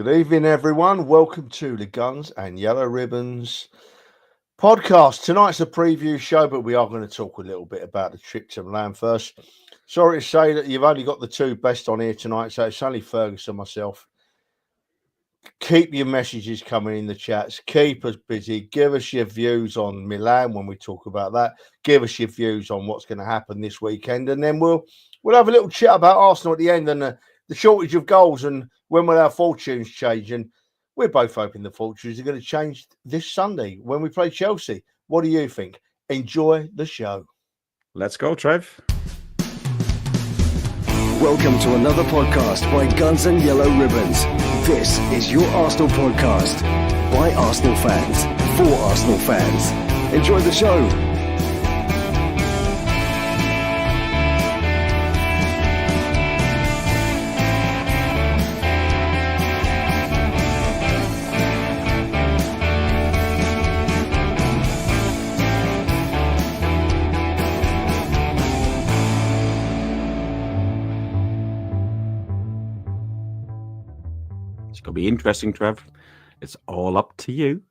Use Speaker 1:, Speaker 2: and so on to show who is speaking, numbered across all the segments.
Speaker 1: Good evening, everyone. Welcome to the Guns and Yellow Ribbons podcast. Tonight's a preview show, but we are going to talk a little bit about the trip to Milan first. Sorry to say that you've only got the two best on here tonight, so it's only Fergus and myself. Keep your messages coming in the chats. Keep us busy. Give us your views on Milan when we talk about that. Give us your views on what's going to happen this weekend, and then we'll have a little chat about Arsenal at the end and the shortage of goals and when will our fortunes change. And we're both hoping the fortunes are going to change this Sunday when we play Chelsea. What do you think? Enjoy the show.
Speaker 2: Let's go, Trev.
Speaker 3: Welcome to another podcast by Guns and Yellow Ribbons. This is your Arsenal podcast by Arsenal fans for Arsenal fans. Enjoy the show.
Speaker 2: It's going to be interesting, Trev. It's all up to you.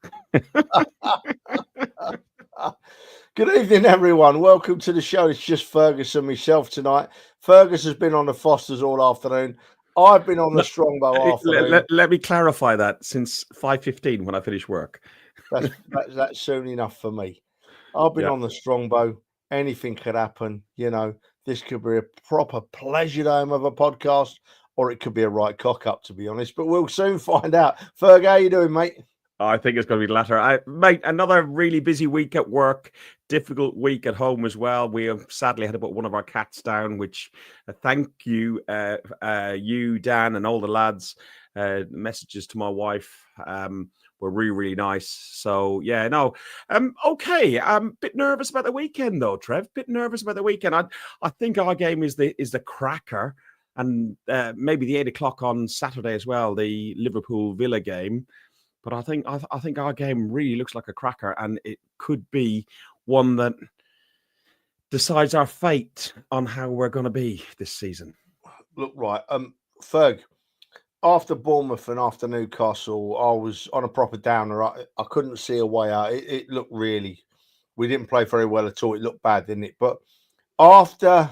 Speaker 1: Good evening, everyone. Welcome to the show. It's just Fergus and myself tonight. Fergus has been on the Fosters all afternoon. I've been on the Strongbow afternoon.
Speaker 2: Let me clarify that since 5:15 when I finish work.
Speaker 1: That's soon enough for me. I've been on the Strongbow. Anything could happen. You know, this could be a proper pleasure dome of a podcast, or it could be a right cock up, to be honest. But we'll soon find out. Ferg, how you doing, mate?
Speaker 2: I think it's going to be the latter. Mate, another really busy week at work, difficult week at home as well. We have sadly had to put one of our cats down, which thank you, you, Dan, and all the lads. Messages to my wife were really, really nice. So, yeah, no. Okay, I'm a bit nervous about the weekend, though, Trev. Bit nervous about the weekend. I think our game is the cracker. And maybe the 8 o'clock on Saturday as well, the Liverpool Villa game. But I think our game really looks like a cracker, and it could be one that decides our fate on how we're going to be this season.
Speaker 1: Look, right, Ferg, after Bournemouth and after Newcastle, I was on a proper downer. I couldn't see a way out. It looked really, we didn't play very well at all. It looked bad, didn't it? But after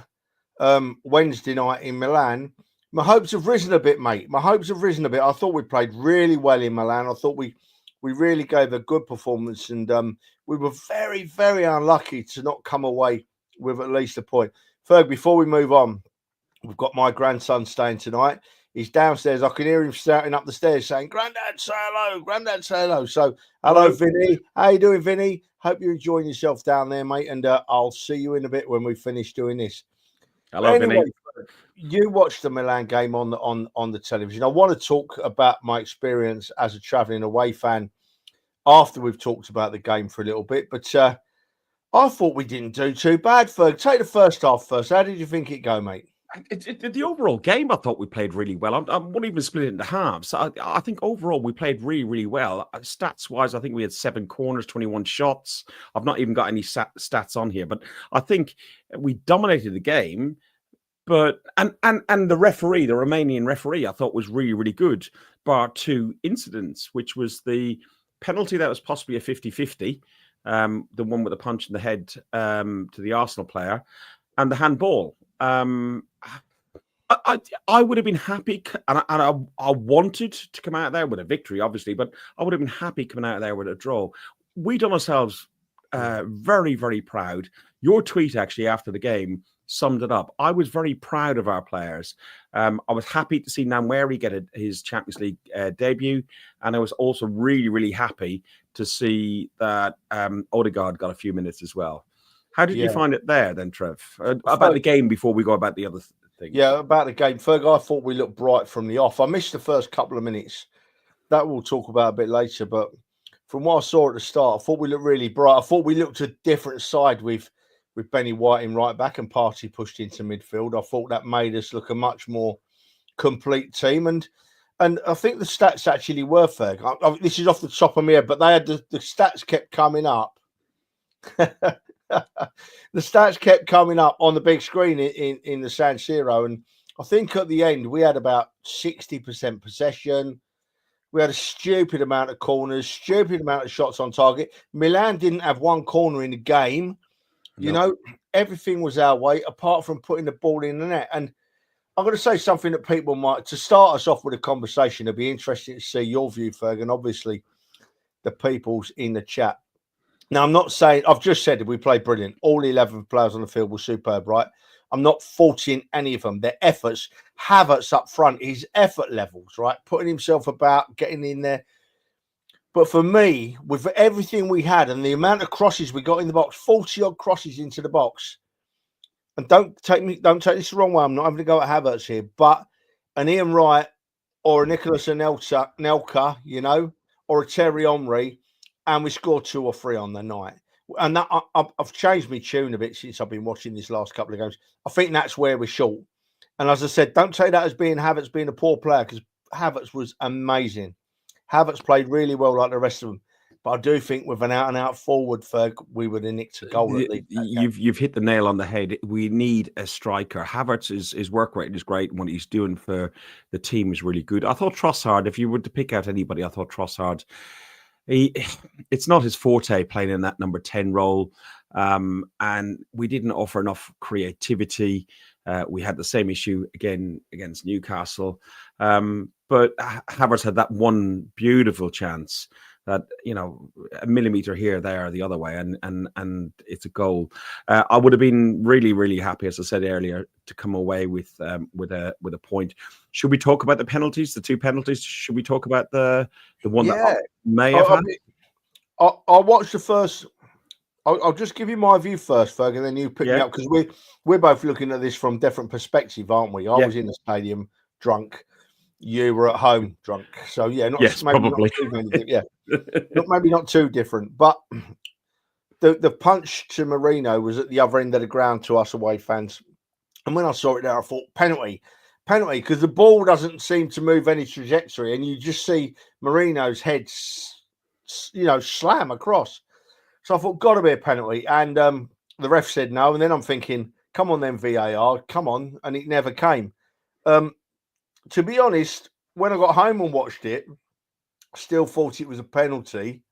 Speaker 1: Wednesday night in Milan, my hopes have risen a bit, mate. My hopes have risen a bit. I thought we played really well in Milan. I thought we really gave a good performance, and we were very, very unlucky to not come away with at least a point. Ferg, before we move on, we've got my grandson staying tonight. He's downstairs. I can hear him shouting up the stairs saying, "Grandad, say hello. Grandad, say hello." So, hello, Vinny. How you doing, Vinny? Hope you're enjoying yourself down there, mate. And I'll see you in a bit when we finish doing this.
Speaker 2: Hello, anyway, Vinny.
Speaker 1: You watched the Milan game on the television. I want to talk about my experience as a travelling away fan after we've talked about the game for a little bit. But I thought we didn't do too bad, Ferg. Take the first half first. How did you think it go, mate?
Speaker 2: The overall game, I thought we played really well. I won't even split it into halves. I think overall we played really, really well. Stats-wise, I think we had 7 corners, 21 shots. I've not even got any stats on here, but I think we dominated the game. But and the referee, the Romanian referee, I thought was really, really good, bar 2 incidents, which was the penalty that was possibly a 50-50, the one with the punch in the head to the Arsenal player, and the handball. I would have been happy, and I wanted to come out there with a victory, obviously, but I would have been happy coming out of there with a draw. We done ourselves very, very proud. Your tweet, actually, after the game summed it up. I was very proud of our players. I was happy to see Nwaneri get his Champions League debut, and I was also really, really happy to see that Odegaard got a few minutes as well. How did you find it there then, Trev? About the game before we go about the other thing.
Speaker 1: Yeah, about the game. Ferg, I thought we looked bright from the off. I missed the first couple of minutes. That we'll talk about a bit later. But from what I saw at the start, I thought we looked really bright. I thought we looked a different side with Benny White in right back and Partey pushed into midfield. I thought that made us look a much more complete team. And I think the stats actually were, Ferg. This is off the top of my head, but they had the stats kept coming up. The stats kept coming up on the big screen in the San Siro, and I think at the end we had about 60% possession. We had a stupid amount of corners, stupid amount of shots on target. Milan didn't have one corner in the game. You know, everything was our way, apart from putting the ball in the net. And I'm going to say something that people might, to start us off with a conversation, it'd be interesting to see your view, Ferg, and obviously the people's in the chat. Now, I'm not saying, I've just said that we played brilliant. All 11 players on the field were superb, right? I'm not faulting any of them. Their efforts, Havertz up front, his effort levels, right? Putting himself about, getting in there. But for me, with everything we had and the amount of crosses we got in the box, 40 odd crosses into the box. And don't take this the wrong way. I'm not having to go at Havertz here, but an Ian Wright or a Nicholas Anelka, you know, or a Terry Henry, and we scored 2 or 3 on the night. And that, I've changed my tune a bit since I've been watching these last couple of games. I think that's where we're short. And as I said, don't take that as being Havertz being a poor player, because Havertz was amazing. Havertz played really well like the rest of them. But I do think with an out-and-out forward, Ferg, we would have nicked a goal at least.
Speaker 2: You've hit the nail on the head. We need a striker. Havertz, his work rate is great. What he's doing for the team is really good. I thought Trossard, if you were to pick out anybody, I thought Trossard, it's not his forte playing in that number 10 role. And we didn't offer enough creativity. We had the same issue again against Newcastle. But Havertz had that one beautiful chance that, you know, a millimeter here, there, the other way, and it's a goal. I would have been really, really happy, as I said earlier, to come away with a point. Should we talk about the penalties, the 2 penalties? Should we talk about the one that may have had?
Speaker 1: I'll watch the first. I'll just give you my view first, Ferg, and then you pick me up, because we're both looking at this from different perspective, aren't we? I was in the stadium drunk. You were at home drunk. So, yeah,
Speaker 2: probably.
Speaker 1: Maybe not too different. But the punch to Marino was at the other end of the ground to us away fans. And when I saw it there, I thought, penalty, because the ball doesn't seem to move any trajectory. And you just see Marino's head, slam across. So I thought, got to be a penalty. And the ref said no. And then I'm thinking, come on then, VAR, come on. And it never came. To be honest, when I got home and watched it, I still thought it was a penalty,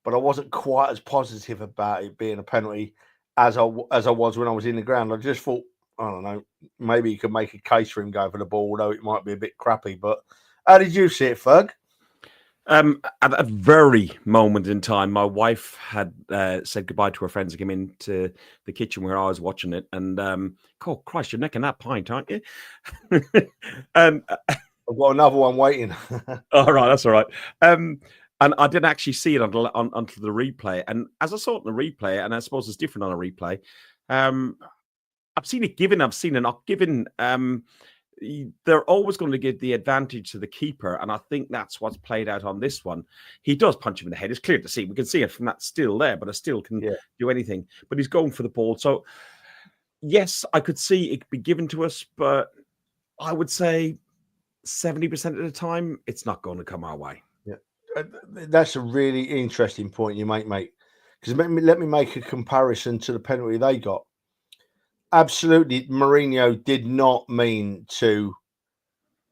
Speaker 1: but I wasn't quite as positive about it being a penalty as I was when I was in the ground. I just thought, I don't know, maybe you could make a case for him going for the ball, although it might be a bit crappy. But how did you see it, Ferg?
Speaker 2: At a very moment in time, my wife had said goodbye to her friends and came into the kitchen where I was watching it. And, oh, Christ, you're necking that pint, aren't you? And
Speaker 1: I've got another one waiting.
Speaker 2: All right, that's all right. And I didn't actually see it until the replay. And as I saw it in the replay, and I suppose it's different on a replay, I've seen it given, I've seen it not given. They're always going to give the advantage to the keeper, and I think that's what's played out on this one. He does punch him in the head. It's clear to see. We can see it from that still there, but it still can do anything. But he's going for the ball. So, yes, I could see it be given to us, but I would say 70% of the time, it's not going to come our way.
Speaker 1: Yeah, that's a really interesting point you make, mate. Because let me make a comparison to the penalty they got. Absolutely, Mourinho did not mean to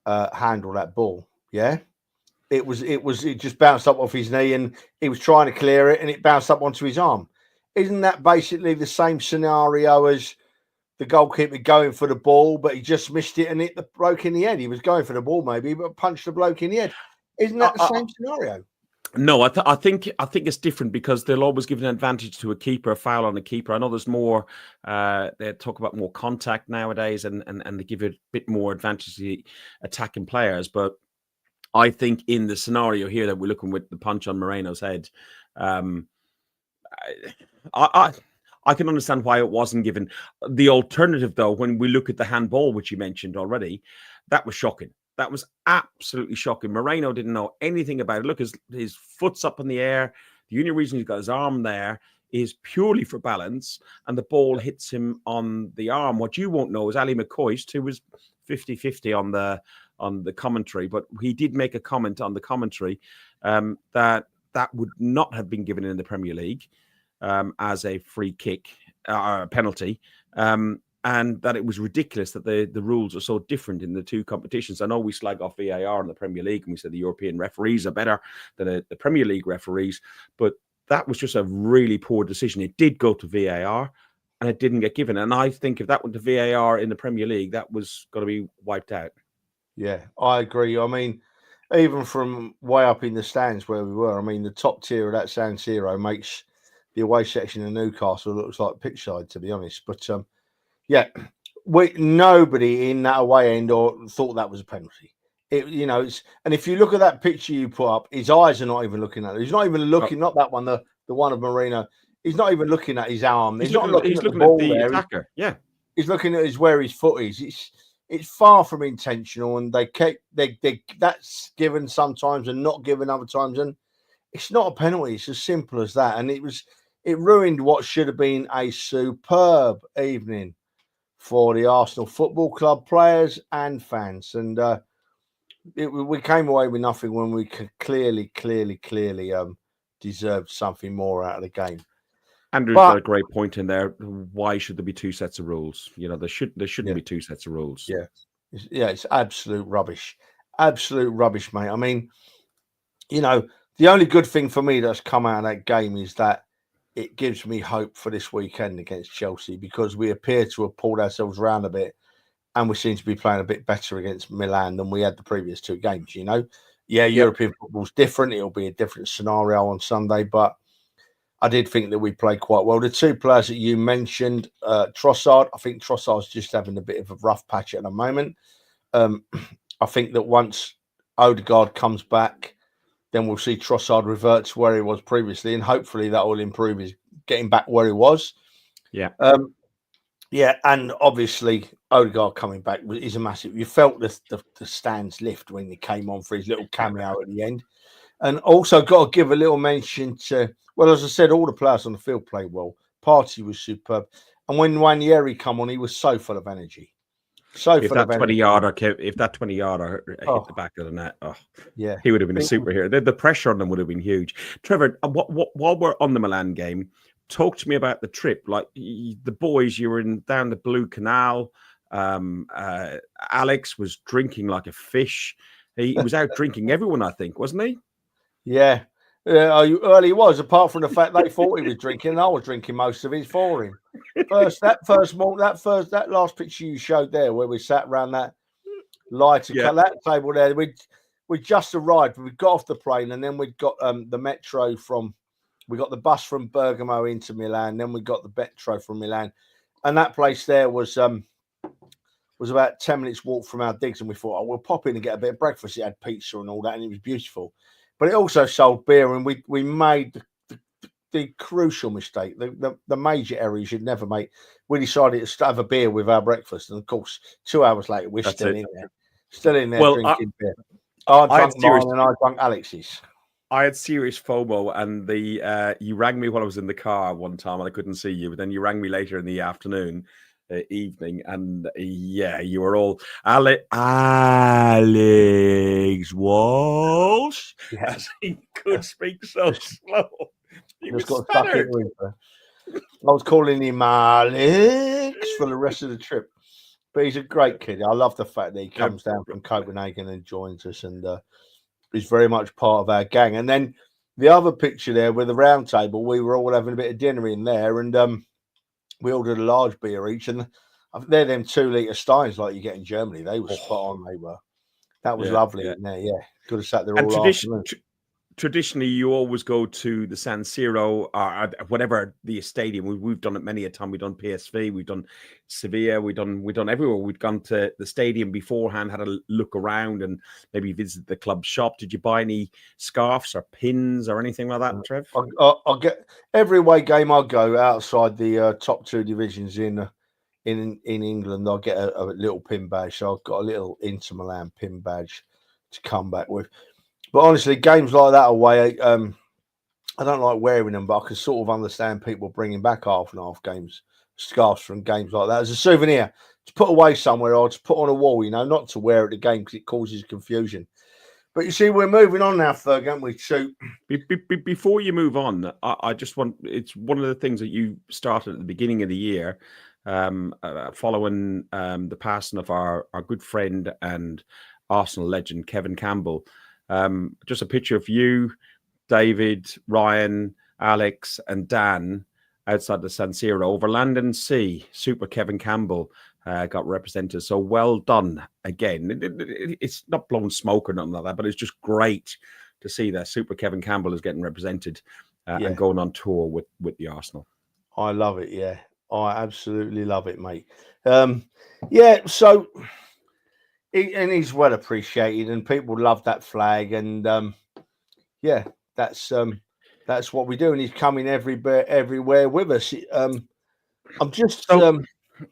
Speaker 1: handle that ball. Yeah, it just bounced up off his knee, and he was trying to clear it, and it bounced up onto his arm. Isn't that basically the same scenario as the goalkeeper going for the ball, but he just missed it and hit the bloke in the head? He was going for the ball maybe, but punched the bloke in the head. Isn't that the same scenario?
Speaker 2: No, I think it's different, because they'll always give an advantage to a keeper, a foul on a keeper. I know there's more. They talk about more contact nowadays, and they give it a bit more advantage to the attacking players. But I think in the scenario here that we're looking with the punch on Moreno's head, I can understand why it wasn't given. The alternative, though, when we look at the handball, which you mentioned already, that was shocking. That was absolutely shocking. Moreno didn't know anything about it. Look, his foot's up in the air. The only reason he's got his arm there is purely for balance, and the ball hits him on the arm. What you won't know is Ali McCoist, who was 50-50 on the commentary, but he did make a comment on the commentary that would not have been given in the Premier League as a free kick, penalty. and that it was ridiculous that the rules are so different in the two competitions. I know we slag off VAR in the Premier League, and we said the European referees are better than the Premier League referees, but that was just a really poor decision. It did go to VAR, and it didn't get given. And I think if that went to VAR in the Premier League, that was going to be wiped out.
Speaker 1: Yeah, I agree. I mean, even from way up in the stands where we were, I mean, the top tier of that San Siro makes the away section of Newcastle looks like pitch side, to be honest. But yeah, nobody in that away end thought that was a penalty. And if you look at that picture you put up, his eyes are not even looking at it. He's not even looking, not that one, the one of Marino. He's not even looking at his arm.
Speaker 2: He's
Speaker 1: not
Speaker 2: looking
Speaker 1: at
Speaker 2: at
Speaker 1: the ball
Speaker 2: the
Speaker 1: there.
Speaker 2: attacker. Yeah,
Speaker 1: he's looking at where his foot is. It's far from intentional, and that's given sometimes and not given other times, and it's not a penalty. It's as simple as that. And it ruined what should have been a superb evening for the Arsenal Football Club players and fans. And we came away with nothing when we could clearly deserved something more out of the game.
Speaker 2: Andrew's got a great point in there. Why should there be two sets of rules? There shouldn't be two sets of rules.
Speaker 1: It's absolute rubbish. Absolute rubbish, mate. I mean, the only good thing for me that's come out of that game is that it gives me hope for this weekend against Chelsea, because we appear to have pulled ourselves around a bit, and we seem to be playing a bit better against Milan than we had the previous two games. European football's different. It'll be a different scenario on Sunday, but I did think that we played quite well. The two players that you mentioned, Trossard, I think Trossard's just having a bit of a rough patch at the moment. I think that once Odegaard comes back, then we'll see Trossard revert to where he was previously, and hopefully that will improve his getting back where he was.
Speaker 2: Yeah.
Speaker 1: And obviously Odegaard coming back is a massive. You felt the stands lift when he came on for his little cameo at the end. And also got to give a little mention to, well, as I said, all the players on the field played well. Partey was superb. And when Nwaneri come on, he was so full of energy.
Speaker 2: If that 20-yarder hit the back of the net, he would have been a superhero. The pressure on them would have been huge. Trevor, while we're on the Milan game, talk to me about the trip. Like the boys, you were down the Blue Canal. Alex was drinking like a fish. He was out drinking everyone, I think, wasn't he?
Speaker 1: Yeah. Well, he was, apart from the fact they thought he was drinking, and I was drinking most of his for him. That last picture you showed there, where we sat around that lighter that table there, we just arrived. We got off the plane, and then we got the metro we got the bus from Bergamo into Milan, then we got the metro from Milan, and that place there was about 10 minutes walk from our digs, and we thought, we'll pop in and get a bit of breakfast. It had pizza and all that, and it was beautiful. But it also sold beer, and we made the crucial mistake, the major error you should never make. We decided to have a beer with our breakfast, and of course, 2 hours later, we're still in there drinking beer. I drank mine, and I drank Alex's.
Speaker 2: I had serious FOMO, and you rang me while I was in the car one time, and I couldn't see you. But then you rang me later in the evening, and you were all Alex Walsh. Yes, he could speak so slow. He was stuttered.
Speaker 1: I was calling him Alex for the rest of the trip, but he's a great kid. I love the fact that he comes down from Copenhagen and joins us, and he's very much part of our gang. And then the other picture there with the round table, we were all having a bit of dinner in there, and we ordered a large beer each, and they're them 2-litre steins like you get in Germany. They were spot on. They were. That was lovely in there. Yeah, could have sat there all afternoon.
Speaker 2: Traditionally, you always go to the San Siro or whatever the stadium. We've done it many a time. We've done PSV, we've done Sevilla, we've done everywhere. We've gone to the stadium beforehand, had a look around, and maybe visit the club shop. Did you buy any scarves or pins or anything like that, Trev?
Speaker 1: I'll get every away game I go outside the top two divisions in England. I'll get a little pin badge. So I've got a little Inter Milan pin badge to come back with. But honestly, games like that away, I don't like wearing them, but I can sort of understand people bringing back half and half games, scarves from games like that as a souvenir to put away somewhere or to put on a wall, not to wear at the game because it causes confusion. But you see, we're moving on now, Ferg, aren't we? So
Speaker 2: before you move on, I just want, it's one of the things that you started at the beginning of the year. following the passing of our good friend and Arsenal legend, Kevin Campbell. Just a picture of you, David, Ryan, Alex, and Dan outside the San Siro over land and sea. Super Kevin Campbell got represented. So well done again. It's not blowing smoke or nothing like that, but it's just great to see that Super Kevin Campbell is getting represented and going on tour with the Arsenal.
Speaker 1: I love it. Yeah, I absolutely love it, mate. Yeah, so and he's well appreciated, and people love that flag, and yeah, that's what we do, and he's coming everywhere with us. I'm just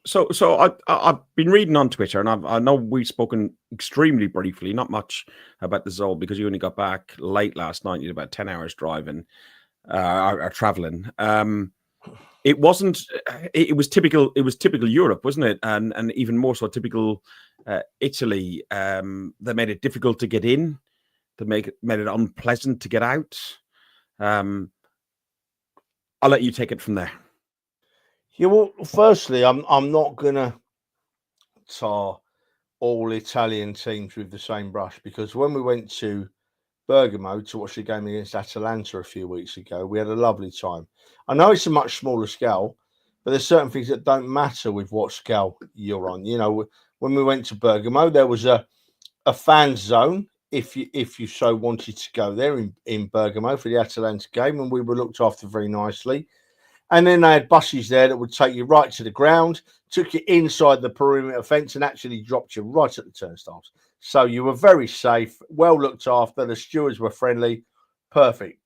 Speaker 2: So I've been reading on Twitter, and I know we've spoken extremely briefly, not much about the Zol because you only got back late last night. You had about 10 hours driving or traveling. It wasn't. It was typical. It was typical Europe, wasn't it? And even more so typical Italy. They made it difficult to get in. They made it unpleasant to get out. I'll let you take it from there.
Speaker 1: Yeah, well, firstly, I'm not gonna tar all Italian teams with the same brush, because when we went to Bergamo to watch the game against Atalanta a few weeks ago, we had a lovely time. I know it's a much smaller scale, but there's certain things that don't matter with what scale you're on. You know, when we went to Bergamo, there was a fan zone if you so wanted to go there in Bergamo for the Atalanta game, and we were looked after very nicely. And then they had buses there that would take you right to the ground, took you inside the perimeter fence, and actually dropped you right at the turnstiles. So you were very safe, well looked after. The stewards were friendly, perfect.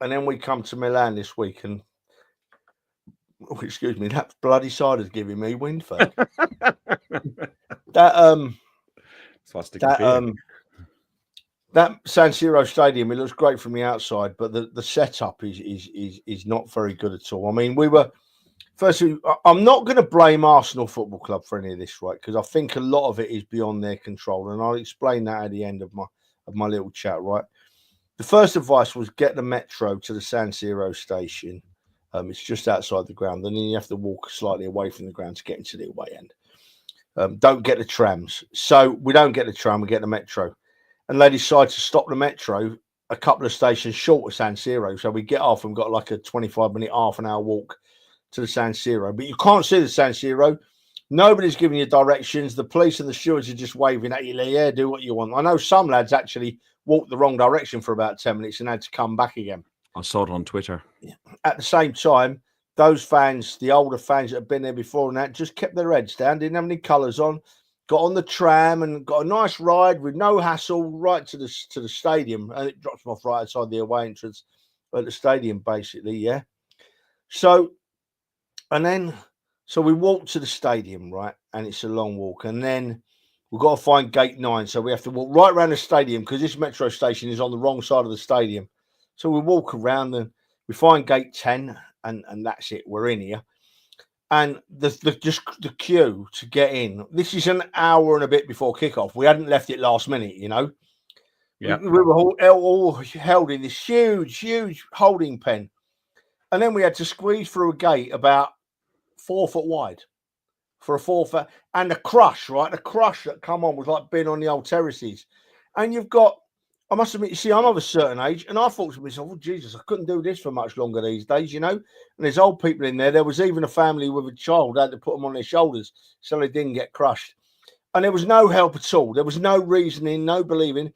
Speaker 1: And then we come to Milan this week, and excuse me, that bloody cider's giving me wind, Ferg. That San Siro stadium, it looks great from the outside, but the setup is not very good at all. I mean, we were firstly, I'm not going to blame Arsenal Football Club for any of this, right? Because I think a lot of it is beyond their control, and I'll explain that at the end of my little chat, right? The first advice was get the metro to the San Siro station. It's just outside the ground, and then you have to walk slightly away from the ground to get into the away end. Don't get the trams. So we don't get the tram, we get the metro. And they decide to stop the metro a couple of stations short of San Siro. So we get off and got like a 25-minute, half an hour walk to the San Siro. But you can't see the San Siro. Nobody's giving you directions. The police and the stewards are just waving at you. Yeah, do what you want. I know some lads actually walked the wrong direction for about 10 minutes and had to come back again.
Speaker 2: I saw it on Twitter.
Speaker 1: At the same time, those fans, the older fans that have been there before and that, just kept their heads down, didn't have any colours on. Got on the tram and got a nice ride with no hassle right to the stadium, and it drops them off right outside the away entrance at the stadium, basically. Yeah. So we walk to the stadium, right, and it's a long walk, and then we've got to find gate 9, so we have to walk right around the stadium because this metro station is on the wrong side of the stadium. So we walk around and we find gate 10, and that's it. We're in here. And the queue to get in, this is an hour and a bit before kickoff. We hadn't left it last minute, you know. Yeah, we were all held in this huge holding pen, and then we had to squeeze through a gate about 4 foot wide for a 4 foot, and the crush, right? The crush that come on was like being on the old terraces, and you've got. I must admit, you see, I'm of a certain age, and I thought to myself, oh, Jesus, I couldn't do this for much longer these days, you know? And there's old people in there. There was even a family with a child. They had to put them on their shoulders so they didn't get crushed. And there was no help at all. There was no reasoning, no believing.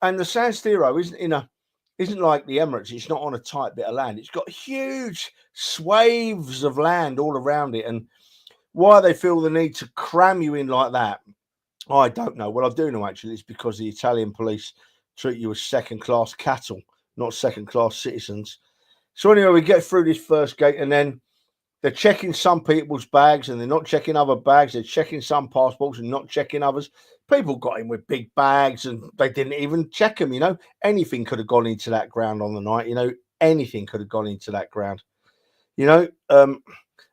Speaker 1: And the San Siro isn't like the Emirates. It's not on a tight bit of land. It's got huge swathes of land all around it. And why they feel the need to cram you in like that, I don't know. Well, I do know, actually. It's because the Italian police treat you as second-class cattle, not second-class citizens. So anyway, we get through this first gate, and then they're checking some people's bags, and they're not checking other bags. They're checking some passports and not checking others. People got in with big bags, and they didn't even check them, you know. Anything could have gone into that ground on the night, you know. Anything could have gone into that ground, you know. And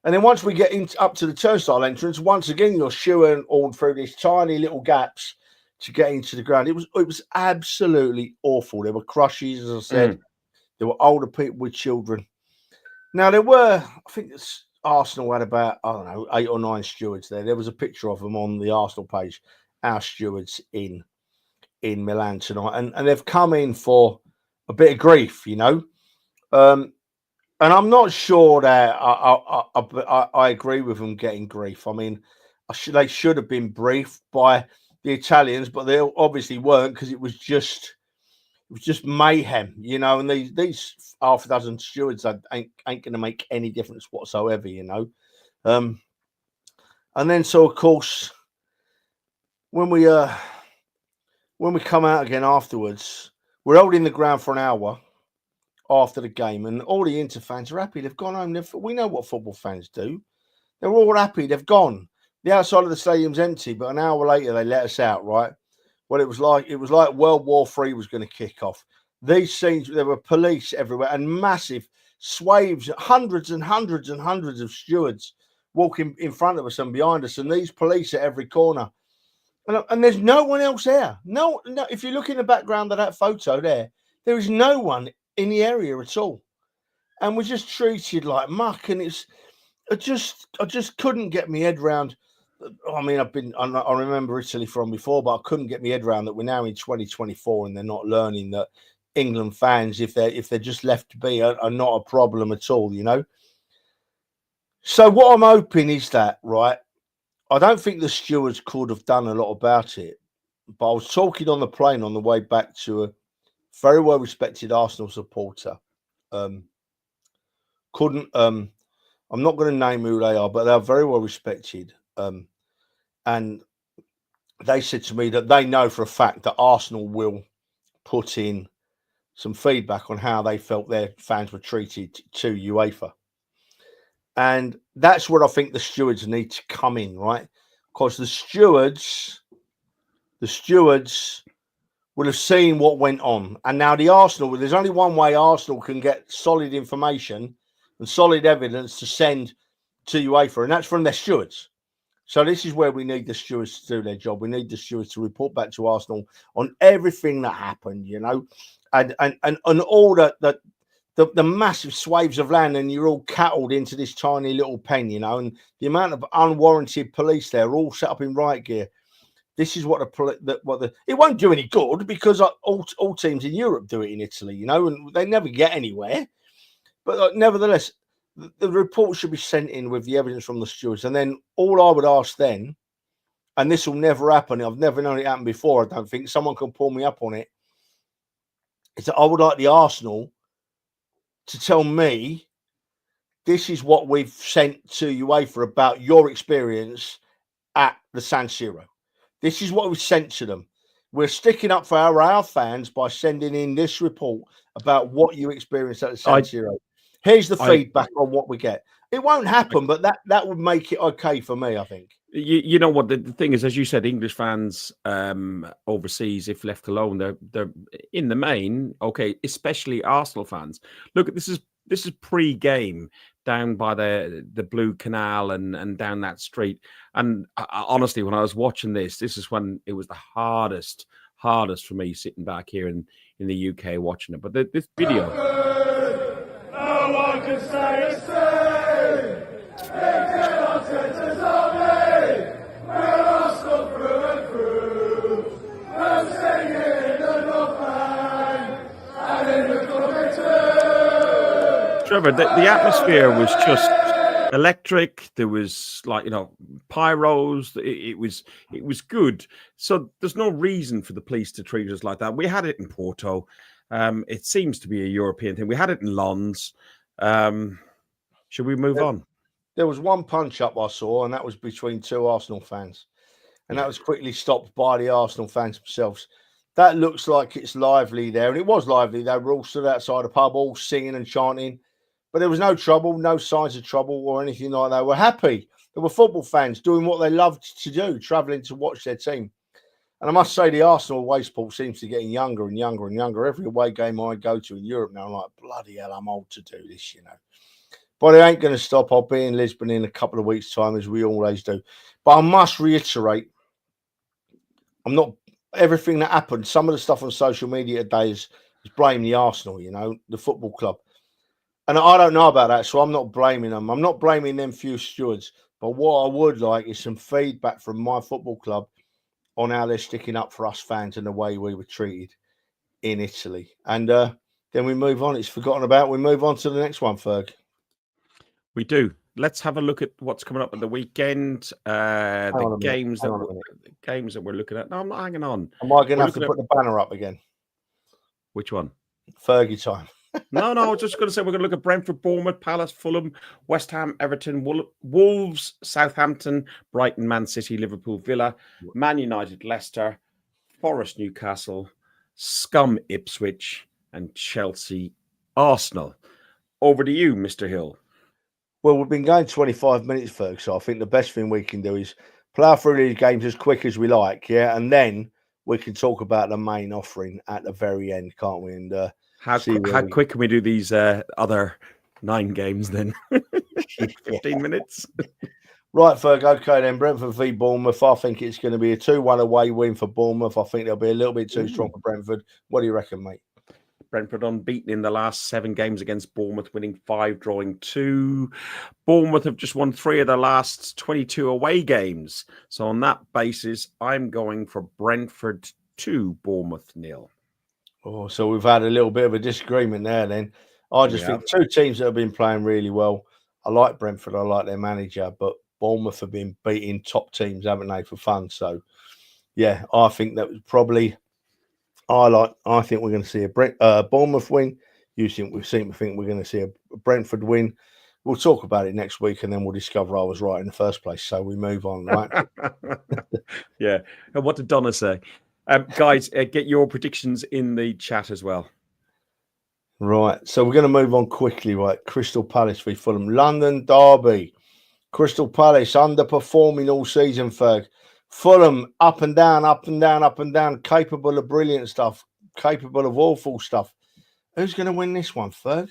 Speaker 1: then once we get up to the turnstile entrance, once again, you're shooing all through these tiny little gaps to get into the ground. It was absolutely awful. There were crushes, as I said. There were older people with children. Now there were, I think Arsenal had about, I don't know, 8 or 9 stewards there. There was a picture of them on the Arsenal page, our stewards in Milan tonight. And they've come in for a bit of grief, you know. And I'm not sure that I agree with them getting grief. I mean, they should have been briefed by the Italians, but they obviously weren't, because it was just mayhem, you know. And these half a dozen stewards ain't going to make any difference whatsoever, you know. And then, so of course, when we come out again afterwards, we're holding the ground for an hour after the game, and all the Inter fans are happy. They've gone home. We know what football fans do. They're all happy. They've gone. The outside of the stadium's empty, but an hour later they let us out, right? Well, it was like World War III was going to kick off. These scenes, there were police everywhere and massive swathes, hundreds and hundreds and hundreds of stewards walking in front of us and behind us, and these police at every corner. And there's no one else there. No, if you look in the background of that photo there is no one in the area at all. And we're just treated like muck. And I just couldn't get my head round. I mean, I remember Italy from before, but I couldn't get my head around that we're now in 2024 and they're not learning that England fans, if they're just left to be, are not a problem at all, you know. So what I'm hoping is that, right, I don't think the stewards could have done a lot about it, but I was talking on the plane on the way back to a very well respected Arsenal supporter. I'm not going to name who they are, but they're very well respected. And they said to me that they know for a fact that Arsenal will put in some feedback on how they felt their fans were treated to UEFA. And that's where I think the stewards need to come in, right? Because the stewards will have seen what went on. And now the Arsenal, there's only one way Arsenal can get solid information and solid evidence to send to UEFA, and that's from their stewards. So this is where we need the stewards to do their job. We need the stewards to report back to Arsenal on everything that happened, you know, and all the massive swathes of land, and you're all cattled into this tiny little pen, you know, and the amount of unwarranted police there, all set up in riot gear. This is what it won't do any good, because all teams in Europe do it in Italy, you know, and they never get anywhere. But nevertheless, the report should be sent in with the evidence from the stewards. And then all I would ask then, and this will never happen, I've never known it happen before, I don't think, someone can pull me up on it, is that I would like the Arsenal to tell me, this is what we've sent to UEFA about your experience at the San Siro. This is what we've sent to them. We're sticking up for our fans by sending in this report about what you experienced at the San Siro. Here's the feedback on what we get. It won't happen, but that would make it okay for me, I think.
Speaker 2: You know what the thing is, as you said, English fans overseas, if left alone, they're in the main okay, especially Arsenal fans. Look, this is pre-game down by the Blue Canal and down that street. And honestly, when I was watching this is when it was the hardest for me sitting back here in the UK watching it. But this video.
Speaker 4: No one can say it's true. They cannot touch us on me. We're Arsenal through and through. We're singing in the North Bank and in the Country too.
Speaker 2: Trevor, the atmosphere was just electric. There was, like, you know, pyros. It was good. So there's no reason for the police to treat us like that. We had it in Porto. It seems to be a European thing. We had it in Lons. Should we move on?
Speaker 1: There was one punch-up I saw, and that was between two Arsenal fans. And that was quickly stopped by the Arsenal fans themselves. That looks like it's lively there. And it was lively. They were all stood outside the pub, all singing and chanting. But there was no trouble, no signs of trouble or anything like that. They were happy. They were football fans doing what they loved to do, travelling to watch their team. And I must say, the Arsenal away support seems to be getting younger and younger and younger. Every away game I go to in Europe now, I'm like, bloody hell, I'm old to do this, you know. But it ain't going to stop. I'll be in Lisbon in a couple of weeks' time, as we always do. But I must reiterate, I'm not everything that happened. Some of the stuff on social media today is blame the Arsenal, you know, the football club. And I don't know about that, so I'm not blaming them. I'm not blaming them few stewards. But what I would like is some feedback from my football club on how they're sticking up for us fans and the way we were treated in Italy. And then we move on. It's forgotten about. We move on to the next one, Ferg.
Speaker 2: We do. Let's have a look at what's coming up at the weekend. The games that we're looking at. No, I'm not hanging on.
Speaker 1: Am I going to have to put the banner up again?
Speaker 2: Which one?
Speaker 1: Fergie time.
Speaker 2: No, I was just going to say we're going to look at Brentford, Bournemouth, Palace, Fulham, West Ham, Everton, Wolves, Southampton, Brighton, Man City, Liverpool, Villa, Man United, Leicester, Forest, Newcastle, Scum, Ipswich, and Chelsea, Arsenal. Over to you, Mr. Hill.
Speaker 1: Well, we've been going 25 minutes, Ferg, so I think the best thing we can do is plough through these games as quick as we like, yeah? And then we can talk about the main offering at the very end, can't we? And
Speaker 2: how quick can we do these other 9 games then? 15 minutes?
Speaker 1: Right, Ferg, okay then. Brentford v Bournemouth. I think it's going to be a 2-1 away win for Bournemouth. I think they'll be a little bit too strong for Brentford. What do you reckon, mate?
Speaker 2: Brentford unbeaten in the last 7 games against Bournemouth, winning 5, drawing 2. Bournemouth have just won 3 of their last 22 away games. So on that basis, I'm going for Brentford 2, Bournemouth 0.
Speaker 1: Oh, so we've had a little bit of a disagreement there then. I just think 2 teams that have been playing really well. I like Brentford. I like their manager, but Bournemouth have been beating top teams, haven't they, for fun? So, yeah, I think that was probably... I think we're going to see a Bournemouth win. You seem to think we're going to see a Brentford win. We'll talk about it next week, and then we'll discover I was right in the first place. So we move on, right?
Speaker 2: Yeah. And what did Donna say? Guys, get your predictions in the chat as well.
Speaker 1: Right. So we're going to move on quickly, right? Crystal Palace v Fulham. London derby. Crystal Palace underperforming all season, Ferg. Fulham up and down, up and down, up and down, capable of brilliant stuff, capable of awful stuff. Who's going to win this one, Ferg?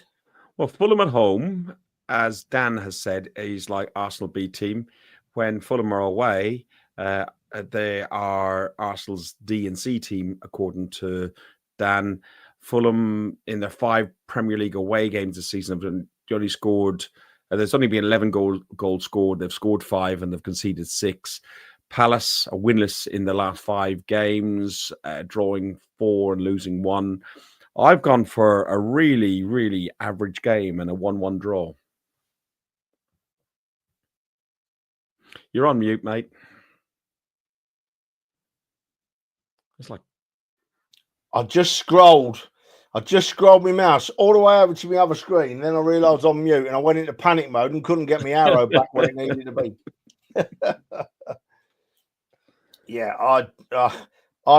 Speaker 2: Well, Fulham at home, as Dan has said, is like Arsenal B team. When Fulham are away, they are Arsenal's D and C team, according to Dan. Fulham, in their 5 Premier League away games this season, have only scored. There's only been 11 goals scored. They've scored 5 and they've conceded 6. Palace are winless in the last 5 games, drawing 4 and losing 1. I've gone for a really, really average game and a 1-1 draw. You're on mute, mate. It's like
Speaker 1: I just scrolled my mouse all the way over to my other screen. Then I realised I'm mute, and I went into panic mode and couldn't get my arrow back where it needed to be. Yeah, I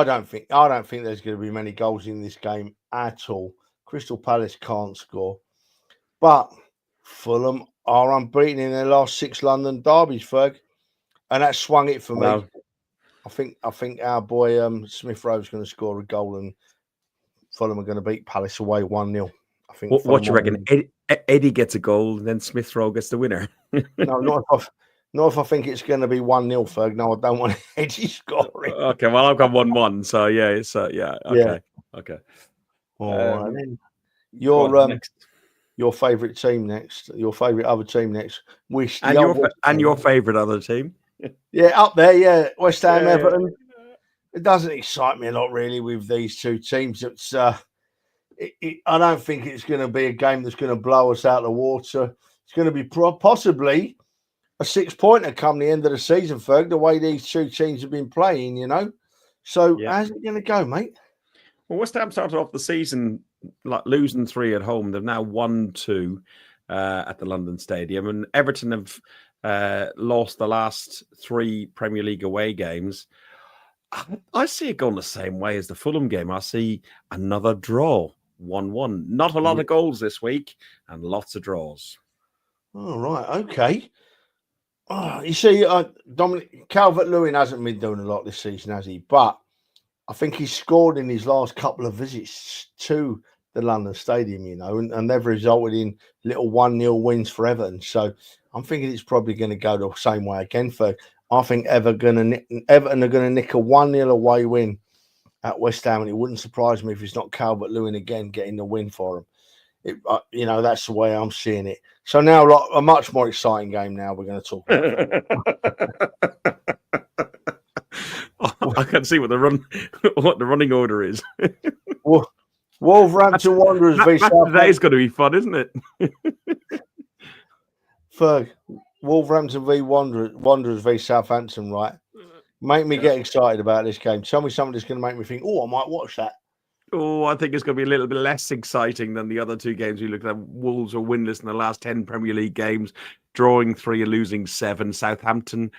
Speaker 1: don't think there's going to be many goals in this game at all. Crystal Palace can't score, but Fulham are unbeaten in their last 6 London derbies, Ferg, and that swung it for me. I think our boy Smith Rowe's going to score a goal, and Fulham are going to beat Palace away 1-0. I think.
Speaker 2: What do you reckon? Eddie gets a goal, and then Smith Rowe gets the winner.
Speaker 1: No, not if I think it's going to be 1-0, Ferg. No, I don't want Eddie scoring.
Speaker 2: Okay, well, I've got 1-1, so yeah, it's yeah, okay, okay.
Speaker 1: All right, then your favourite team next, your favourite other team next.
Speaker 2: And your favourite other team.
Speaker 1: Yeah, up there, yeah, West Ham, Everton. It doesn't excite me a lot, really, with these 2 teams. It's I don't think it's going to be a game that's going to blow us out of the water. It's going to be possibly a 6-pointer come the end of the season, Ferg, the way these 2 teams have been playing, you know. So how's it going to go, mate?
Speaker 2: Well, West Ham started off the season like losing 3 at home. They've now won 2 at the London Stadium, and Everton have lost the last 3 Premier League away games. I see it going the same way as the Fulham game. I see another draw, 1-1. Not a lot of goals this week, and lots of draws.
Speaker 1: All right, okay. Oh, you see, Dominic Calvert-Lewin hasn't been doing a lot this season, has he? But I think he's scored in his last couple of visits to the London Stadium, you know, and they've resulted in little 1-0 wins for Everton. So I'm thinking it's probably going to go the same way again. I think Everton are going to nick a 1-0 away win at West Ham, and it wouldn't surprise me if it's not Calvert-Lewin again getting the win for them. That's the way I'm seeing it. So now, like, a much more exciting game. Now we're going to talk about.
Speaker 2: I can see what the running order is.
Speaker 1: Wolverhampton Wanderers v Southampton.
Speaker 2: Today's going to be fun, isn't it?
Speaker 1: Ferg, Wolverhampton v Wanderers v Southampton, right? Make me get excited about this game. Tell me something that's going to make me think, I might watch that.
Speaker 2: Oh, I think it's going to be a little bit less exciting than the other two games we looked at. Wolves are winless in the last 10 Premier League games, drawing 3 and losing 7. Southampton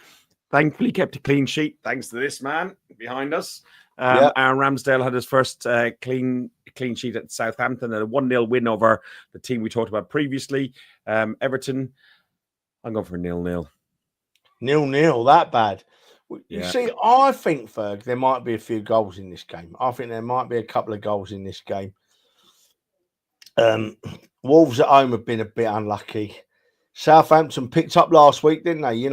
Speaker 2: thankfully kept a clean sheet, thanks to this man behind us. Aaron Ramsdale had his first clean sheet at Southampton and a 1-0 win over the team we talked about previously. Everton, I'm going for a 0-0.
Speaker 1: 0-0, that bad.
Speaker 2: Yeah.
Speaker 1: You see, I think, Ferg, there might be a few goals in this game. I think there might be a couple of goals in this game. Wolves at home have been a bit unlucky. Southampton picked up last week, didn't they?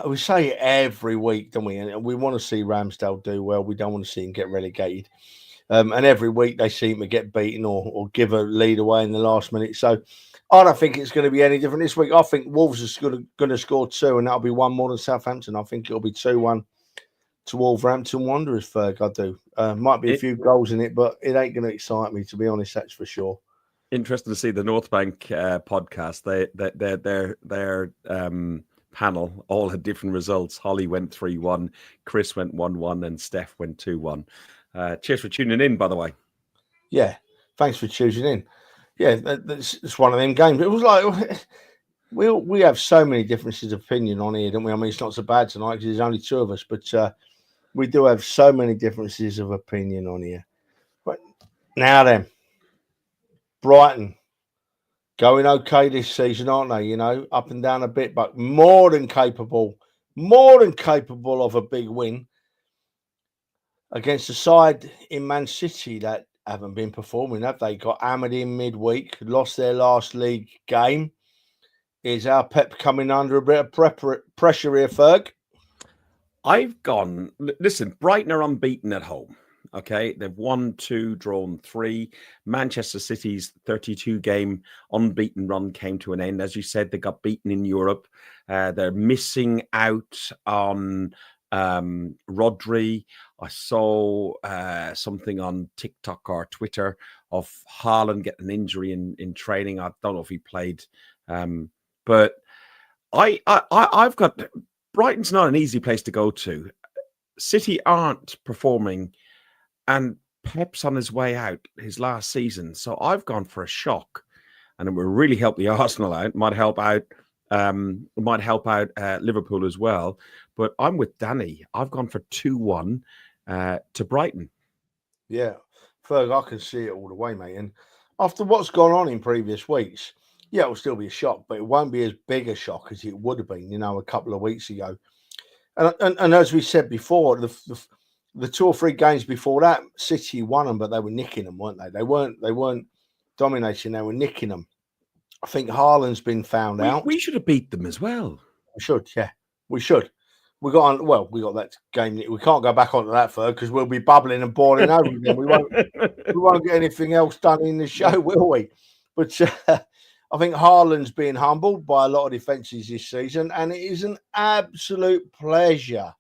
Speaker 1: We say it every week, don't we? And we want to see Ramsdale do well. We don't want to see him get relegated. And every week they seem to get beaten or give a lead away in the last minute. So I don't think it's going to be any different this week. I think Wolves are going to score 2, and that'll be 1 more than Southampton. I think it'll be 2-1 to Wolverhampton Wanderers, Ferg. I do. Might be a few goals in it, but it ain't going to excite me, to be honest. That's for sure.
Speaker 2: Interesting to see the North Bank podcast. Their panel all had different results. Holly went 3-1, Chris went 1-1, and Steph went 2-1. Cheers for tuning in, by the way.
Speaker 1: Yeah, thanks for choosing in. Yeah, it's one of them games. It was like we have so many differences of opinion on here, don't we? I mean, it's not so bad tonight because there's only 2 of us, but we do have so many differences of opinion on here. But now then, Brighton going okay this season, aren't they? Up and down a bit, but more than capable of a big win against a side in Man City that haven't been performing, have they? Got hammered in midweek, lost their last league game. Is our Pep coming under a bit of pressure here, Ferg?
Speaker 2: Listen, Brighton are unbeaten at home. Okay, they've won 2, drawn 3. Manchester City's 32-game unbeaten run came to an end. As you said, they got beaten in Europe. They're missing out on Rodri. I saw something on TikTok or Twitter of Haaland getting an injury in training. I don't know if he played, but I've got Brighton's not an easy place to go to. City aren't performing, and Pep's on his way out his last season. So I've gone for a shock, and it will really help the Arsenal out. Might help out Liverpool as well. But I'm with Danny. I've gone for 2-1 to Brighton.
Speaker 1: Yeah, Ferg, I can see it all the way, mate. And after what's gone on in previous weeks, yeah, it'll still be a shock, but it won't be as big a shock as it would have been, a couple of weeks ago. And as we said before, the 2 or 3 games before that, City won them, but they were nicking them, weren't they? They weren't dominating; they were nicking them. I think Haaland's been found out.
Speaker 2: We should have beat them as well.
Speaker 1: We should, yeah, we should. We got that game. We can't go back onto that, Ferg, because we'll be bubbling and boiling over again. We won't get anything else done in the show, will we? But I think Haaland's being humbled by a lot of defences this season, and it is an absolute pleasure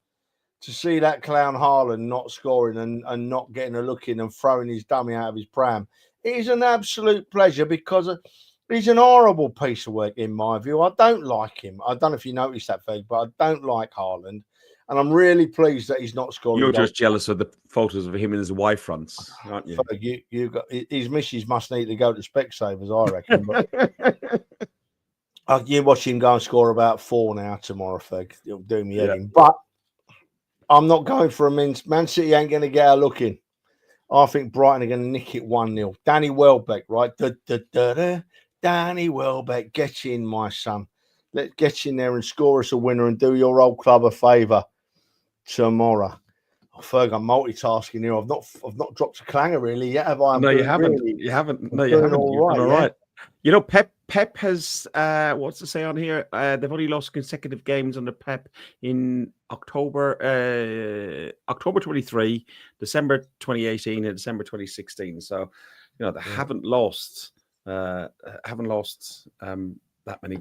Speaker 1: to see that clown Haaland not scoring and not getting a look in and throwing his dummy out of his pram. It is an absolute pleasure because he's an horrible piece of work in my view. I don't like him. I don't know if you noticed that, Ferg, but I don't like Haaland. And I'm really pleased that he's not scoring.
Speaker 2: You're just jealous of the photos of him and his wife fronts, aren't you?
Speaker 1: Ferg, you got his missus must need to go to Specsavers, I reckon. But you watch him go and score about 4 now tomorrow, Ferg. It'll do me head in. But I'm not going for a mince. Man City ain't going to get a look in. I think Brighton are going to nick it 1-0. Danny Welbeck, right? Danny Welbeck, get in, my son. Let's get in there and score us a winner and do your old club a favour tomorrow. Oh, Ferg, I'm multitasking here. I've not dropped a clanger really yet, have I?
Speaker 2: No, you haven't. You haven't. No, you haven't. All right. Pep has what's to say on here? They've only lost consecutive games under Pep in October 23, December 2018, and December 2016. So they haven't lost that many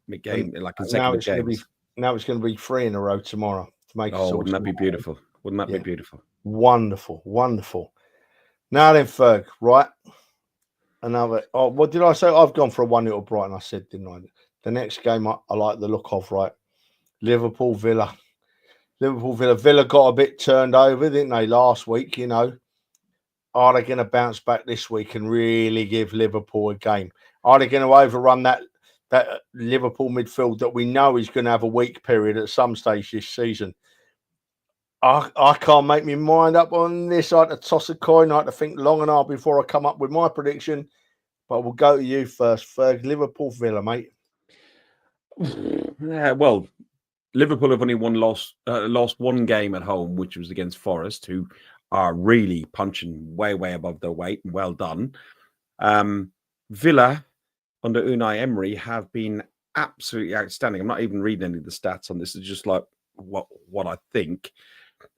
Speaker 2: consecutive games.
Speaker 1: Now it's going to be 3 in a row tomorrow to make.
Speaker 2: Oh, wouldn't that be beautiful? Wouldn't that be beautiful?
Speaker 1: Wonderful, wonderful. Now then, Ferg, right? Another. Oh, what did I say? I've gone for a 1-0 Brighton. I said, didn't I? The next game I like the look of, right? Liverpool Villa. Villa got a bit turned over, didn't they, last week? Are they going to bounce back this week and really give Liverpool a game? Are they going to overrun that Liverpool midfield that we know is going to have a weak period at some stage this season? I can't make my mind up on this. I had to toss a coin. I had to think long and hard before I come up with my prediction. But we'll go to you first, Ferg. Liverpool Villa, mate.
Speaker 2: Yeah, well, Liverpool have only lost one game at home, which was against Forest, who are really punching way, way above their weight. Well done. Villa, under Unai Emery, have been absolutely outstanding. I'm not even reading any of the stats on this. It's just like what I think.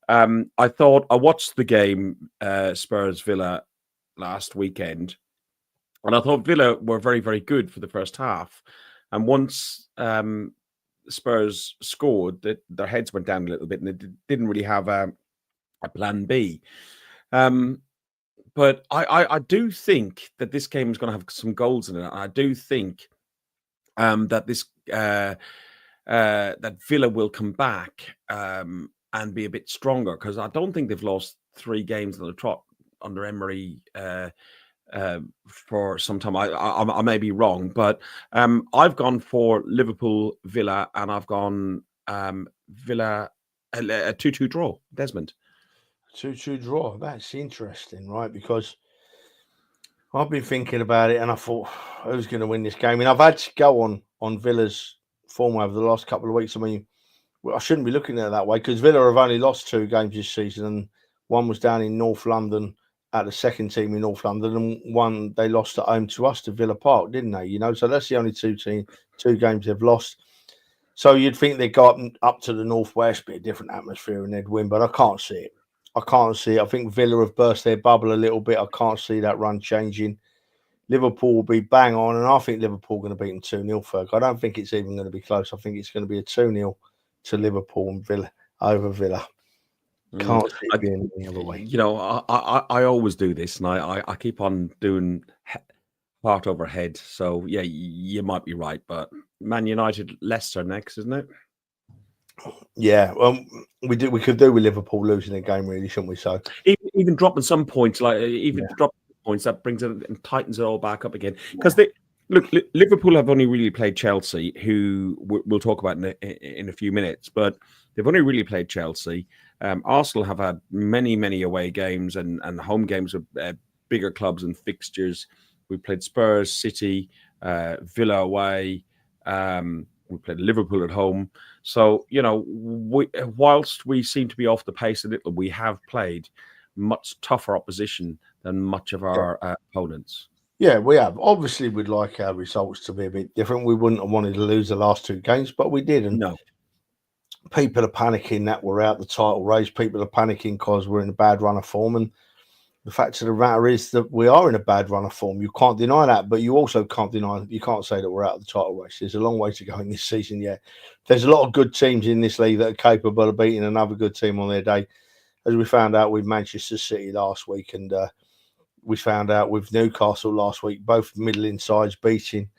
Speaker 2: I watched the game Spurs Villa last weekend, and I thought Villa were very, very good for the first half. And once Spurs scored, their heads went down a little bit, and they didn't really have a plan B. But I do think that this game is going to have some goals in it. I do think that Villa will come back and be a bit stronger, because I don't think they've lost 3 games on the trot under Emery for some time. I may be wrong, but I've gone for Liverpool Villa, and I've gone Villa a 2-2 draw. Desmond.
Speaker 1: 2-2 draw. That's interesting, right? Because I've been thinking about it, and I thought, who's going to win this game? And I've had to go on Villa's form over the last couple of weeks. I mean, I shouldn't be looking at it that way, because Villa have only lost 2 games this season, and one was down in North London at the second team in North London, and one they lost at home to us, to Villa Park, didn't they? So that's the only 2 games they've lost. So you'd think they'd go up to the Northwest, be a different atmosphere, and they'd win, but I can't see it. I think Villa have burst their bubble a little bit. I can't see that run changing. Liverpool will be bang on, and I think Liverpool are going to beat them 2-0, Ferg. I don't think it's even going to be close. I think it's going to be a 2-0 to Liverpool and Villa over Villa. Can't see it being any other way.
Speaker 2: I always do this, and I keep on doing heart over head. So yeah, you might be right, but Man United, Leicester next, isn't it?
Speaker 1: Yeah, we could do with Liverpool losing a game, really, shouldn't we? So
Speaker 2: even dropping some points, dropping points, that brings it and tightens it all back up again. Because Liverpool have only really played Chelsea, who we'll talk about in a few minutes, but they've only really played Chelsea. Arsenal have had many away games and home games with bigger clubs and fixtures. We played Spurs, City, Villa away. We played Liverpool at home. So, whilst we seem to be off the pace a little, we have played much tougher opposition than much of our opponents.
Speaker 1: Yeah, we have. Obviously, we'd like our results to be a bit different. We wouldn't have wanted to lose the last 2 games, but we did. And
Speaker 2: no.
Speaker 1: People are panicking that we're out the title race. People are panicking because we're in a bad run of form. And the fact of the matter is that we are in a bad run of form. You can't deny that, but you also can't say that we're out of the title race. There's a long way to go in this season yet. There's a lot of good teams in this league that are capable of beating another good team on their day, as we found out with Manchester City last week, and we found out with Newcastle last week, both middling sides beating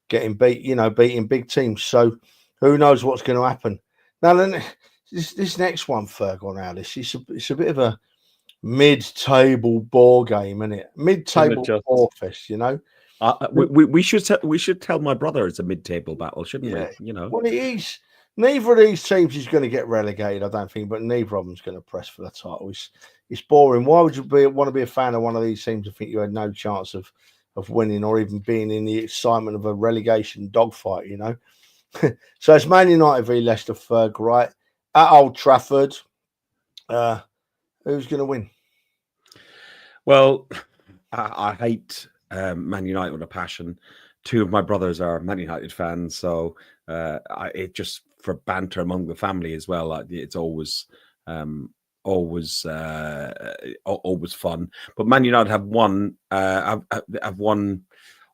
Speaker 1: big teams. So who knows what's going to happen. Now then, this next one, Ferg, on our list, it's a bit of a mid-table ball game, isn't it? Mid-table ball fest,
Speaker 2: we should tell my brother it's a mid-table battle, shouldn't we?
Speaker 1: Well, it is. Neither of these teams is going to get relegated, I don't think, but neither of them's going to press for the title. It's boring. Why would you want to be a fan of one of these teams and think you had no chance of winning or even being in the excitement of a relegation dogfight? So it's Man United v Leicester, Ferg, right? At Old Trafford. Who's going to win?
Speaker 2: Well, I hate Man United with a passion. 2 of my brothers are Man United fans, so it just for banter among the family as well. It's always always fun. But Man United have won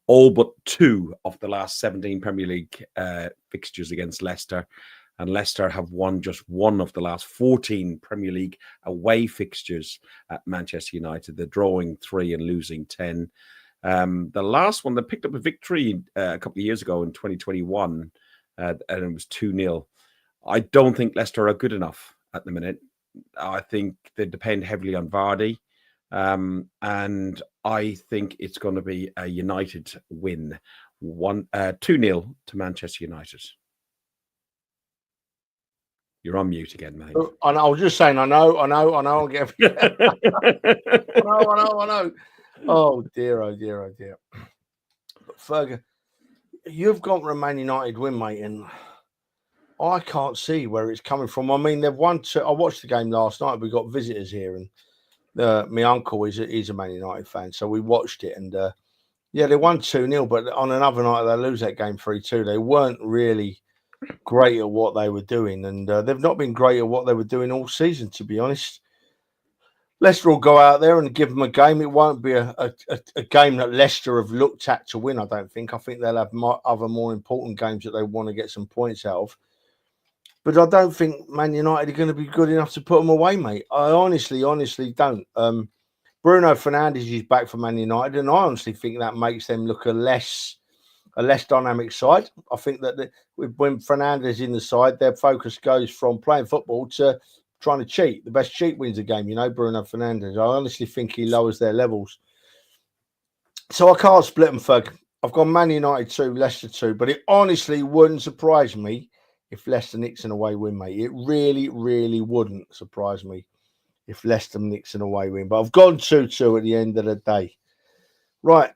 Speaker 2: all but 2 of the last 17 Premier League fixtures against Leicester. And Leicester have won just 1 of the last 14 Premier League away fixtures at Manchester United. They're drawing 3 and losing 10. The last one, they picked up a victory a couple of years ago in 2021, and it was 2-0. I don't think Leicester are good enough at the minute. I think they depend heavily on Vardy. And I think it's going to be a United win, 2-0 to Manchester United. You're on mute again, mate.
Speaker 1: I was just saying, I know. I know. Oh dear. But Fergus, you've got a Man United win, mate, and I can't see where it's coming from. I mean, they've won. I watched the game last night. We got visitors here, and my uncle is a Man United fan, so we watched it, and they won 2-0. But on another night, they lose that game 3-2. They weren't really great at what they were doing, and they've not been great at what they were doing all season, to be honest. Leicester will go out there and give them a game. It won't be a game that Leicester have looked at to win, I don't think. I think they'll have other more important games that they want to get some points out of. But I don't think Man United are going to be good enough to put them away, mate. I honestly don't. Bruno Fernandes is back for Man United, and I honestly think that makes them look a less dynamic side. I think that when Fernandes is in the side, their focus goes from playing football to trying to cheat. The best cheat wins a game, Bruno Fernandes. I honestly think he lowers their levels. So I can't split them, Ferg. I've got Man United 2, Leicester 2, but it honestly wouldn't surprise me if Leicester nicks an away win, mate. It really, really wouldn't surprise me if Leicester nicks an away win. But I've gone 2-2 at the end of the day. Right.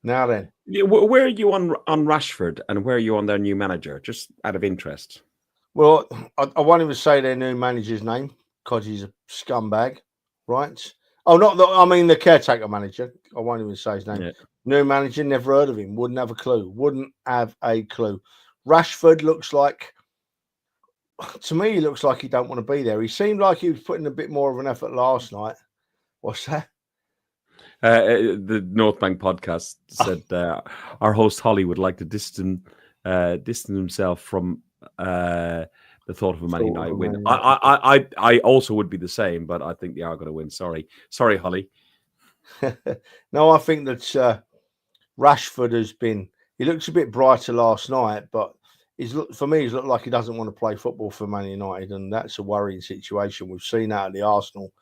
Speaker 1: Now then.
Speaker 2: Where are you on Rashford, and where are you on their new manager? Just out of interest.
Speaker 1: Well, I won't even say their new manager's name because he's a scumbag, right? Oh, the caretaker manager. I won't even say his name. Yeah. New manager, never heard of him. Wouldn't have a clue. Rashford looks like, to me, he looks like he don't want to be there. He seemed like he was putting a bit more of an effort last night. What's that?
Speaker 2: The North Bank podcast said our host Holly would like to distance himself from the thought of a Man United win. I also would be the same, but I think they are going to win. Sorry, Holly.
Speaker 1: No, I think that Rashford has been. He looks a bit brighter last night, but he's looked like he doesn't want to play football for Man United, and that's a worrying situation. We've seen that at the Arsenal.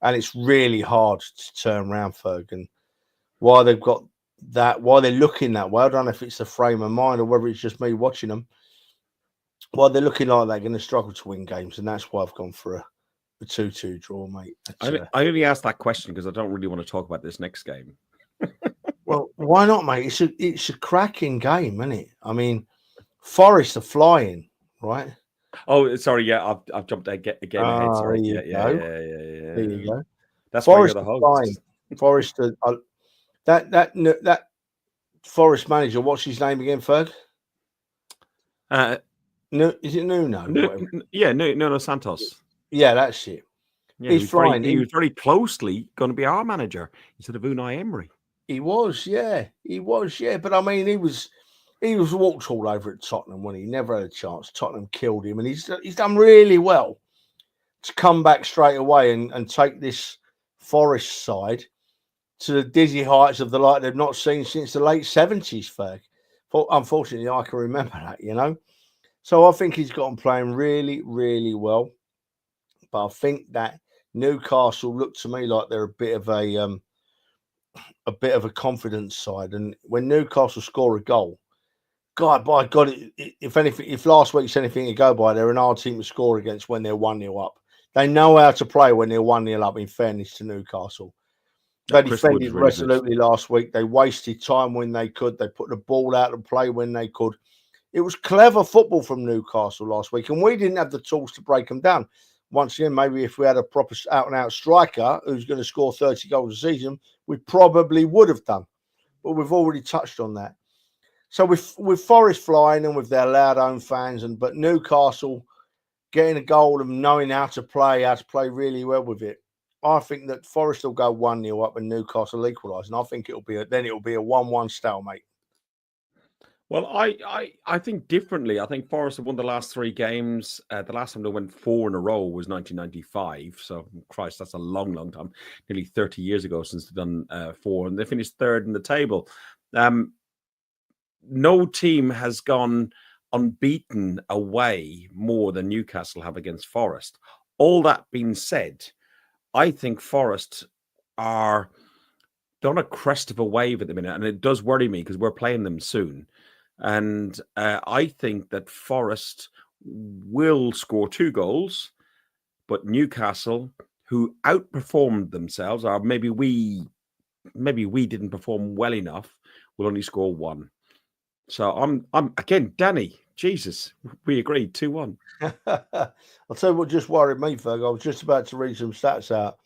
Speaker 1: And it's really hard to turn around, Ferg. And why they've got that, why they're looking that way, I don't know if it's the frame of mind or whether it's just me watching them. Why they're looking like they're going to struggle to win games. And that's why I've gone for a 2-2 draw, mate.
Speaker 2: I only asked that question because I don't really want to talk about this next game.
Speaker 1: Well, why not, mate? It's a cracking game, isn't it? I mean, Forest are flying, right?
Speaker 2: Oh, sorry. Yeah, I've jumped again ahead. Sorry. Yeah.
Speaker 1: There you go.
Speaker 2: That's Forest why you're the host.
Speaker 1: Forest, that Forest manager. What's his name again, Ferg? Is it Nuno?
Speaker 2: Nuno Santos.
Speaker 1: Yeah, that's it.
Speaker 2: Yeah, he's flying. He was very closely going to be our manager instead of Unai Emery.
Speaker 1: He was, yeah. But I mean, he was walked all over at Tottenham when he never had a chance. Tottenham killed him, and he's done really well to come back straight away and take this Forest side to the dizzy heights of the light they've not seen since the late 70s, Ferg. Unfortunately, I can remember that, So I think he's got them playing really, really well. But I think that Newcastle look to me like they're a bit of a confidence side. And when Newcastle score a goal, God, by God, if last week's anything to go by, they're an hard team to score against when they're 1-0 up. They know how to play when they're 1-0 up, in fairness to Newcastle. They defended resolutely last week. They wasted time when they could. They put the ball out and play when they could. It was clever football from Newcastle last week, and we didn't have the tools to break them down. Once again, maybe if we had a proper out-and-out striker who's going to score 30 goals a season, we probably would have done. But we've already touched on that. So with Forest flying and with their loud home fans, but Newcastle getting a goal and knowing how to play really well with it. I think that Forest will go 1-0 up and Newcastle equalise, and I think it'll be a 1-1 stalemate.
Speaker 2: Well, I think differently. I think Forest have won the last 3 games. The last time they went 4 in a row was 1995. So, Christ, that's a long, long time. Nearly 30 years ago since they've done 4, and they finished 3rd in the table. No team has gone unbeaten away more than Newcastle have against Forest. All that being said, I think Forest are on a crest of a wave at the minute, and it does worry me because we're playing them soon. And I think that Forest will score 2 goals, but Newcastle, who outperformed themselves, or maybe we didn't perform well enough, will only score 1. So I'm again, Danny. Jesus, we agreed 2-1.
Speaker 1: I'll tell you what just worried me, Ferg. I was just about to read some stats out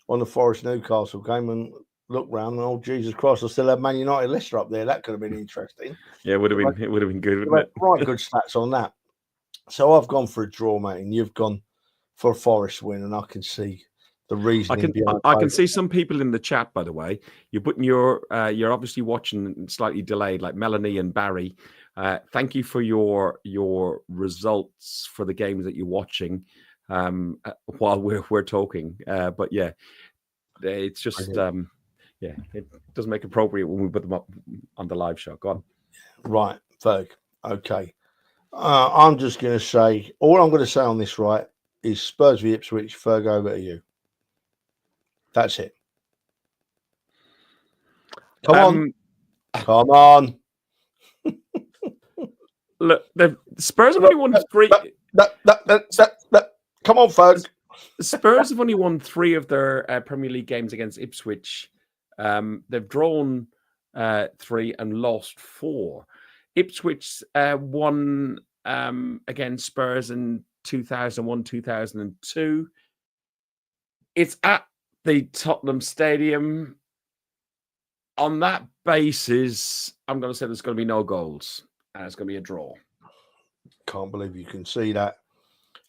Speaker 1: on the Forest Newcastle game and look round, and oh Jesus Christ, I still have Man United Leicester up there. That could have been interesting.
Speaker 2: Yeah, it would have been good, wouldn't it?
Speaker 1: Right, good stats on that. So I've gone for a draw, mate, and you've gone for a Forest win, and I can see the reasoning behind.
Speaker 2: I can see some people in the chat, by the way. You're putting you're obviously watching slightly delayed, like Melanie and Barry. Thank you for your results for the games that you're watching while we're talking. But yeah, it's just it doesn't make it appropriate when we put them up on the live show. Go on.
Speaker 1: Right, Ferg. Okay. I'm just going to say, all I'm going to say on this, right, is Spurs v Ipswich. Ferg, over to you. That's it. Come on. Come on.
Speaker 2: Look, the Spurs have only won 3.
Speaker 1: Come on, Ferg.
Speaker 2: Spurs have only won 3 of their Premier League games against Ipswich. They've drawn 3 and lost 4. Ipswich won against Spurs in 2001, 2002. It's at the Tottenham Stadium. On that basis, I'm going to say there's going to be no goals, and it's going to be a draw.
Speaker 1: Can't believe you can see that.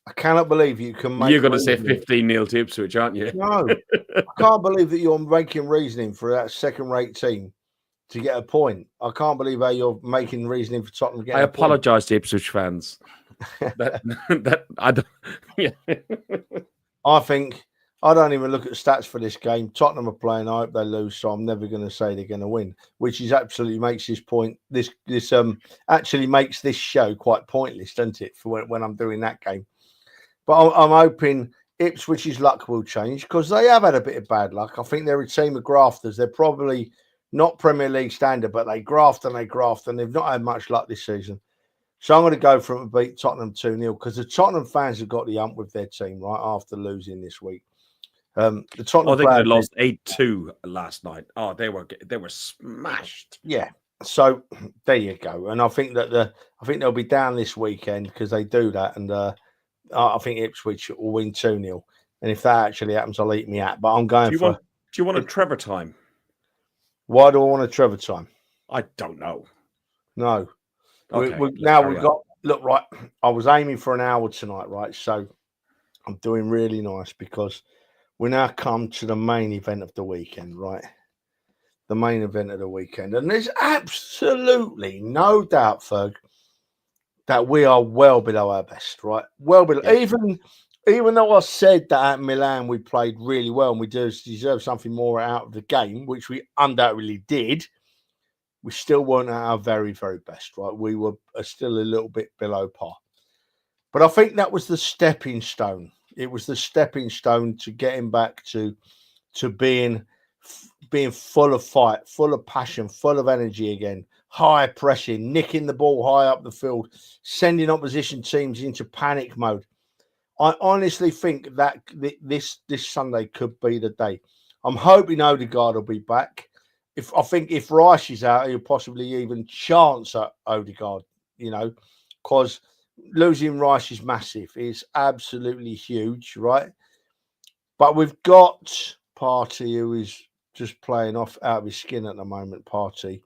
Speaker 1: I cannot believe you can make.
Speaker 2: You're going to say 15-0 to Ipswich, aren't you?
Speaker 1: No, I can't believe that you're making reasoning for that second-rate team to get a point. I can't believe how you're making reasoning for Tottenham.
Speaker 2: I apologise to Ipswich fans. I don't. Yeah.
Speaker 1: I think I don't even look at stats for this game. Tottenham are playing. I hope they lose, so I'm never going to say they're going to win. Which is absolutely makes this point. This actually makes this show quite pointless, doesn't it? For when I'm doing that game. But I'm hoping Ipswich's luck will change because they have had a bit of bad luck. I think they're a team of grafters. They're probably not Premier League standard, but they graft and they've not had much luck this season. So I'm going to go for them to beat Tottenham 2-0 because the Tottenham fans have got the hump with their team right after losing this week. The Tottenham
Speaker 2: they could have lost 8-2 last night. Oh, they were smashed.
Speaker 1: Yeah. So there you go. And I think that they'll be down this weekend because they do that. And I think Ipswich will win 2-0. And if that actually happens, I'll eat me hat. But I'm going
Speaker 2: do you want a Trevor time?
Speaker 1: Why do I want a Trevor time?
Speaker 2: I don't know.
Speaker 1: No.
Speaker 2: Okay,
Speaker 1: we've got, look, right, I was aiming for an hour tonight, right? So I'm doing really nice because we now come to the main event of the weekend, right? The main event of the weekend. And there's absolutely no doubt, Ferg, that we are well below our best, right? Well below. Yeah. Even though I said that at Milan we played really well and we deserve something more out of the game, which we undoubtedly did, we still weren't at our very, very best, right? We were still a little bit below par. But I think that was the stepping stone. It was the stepping stone to getting back to being full of fight, full of passion, full of energy again, high pressing, nicking the ball high up the field, sending opposition teams into panic mode. I honestly think that this Sunday could be the day. I'm hoping Odegaard will be back. If Rice is out, he'll possibly even chance at Odegaard, because losing Rice is massive. It's absolutely huge, right? But we've got Partey, who is just playing out of his skin at the moment, Partey.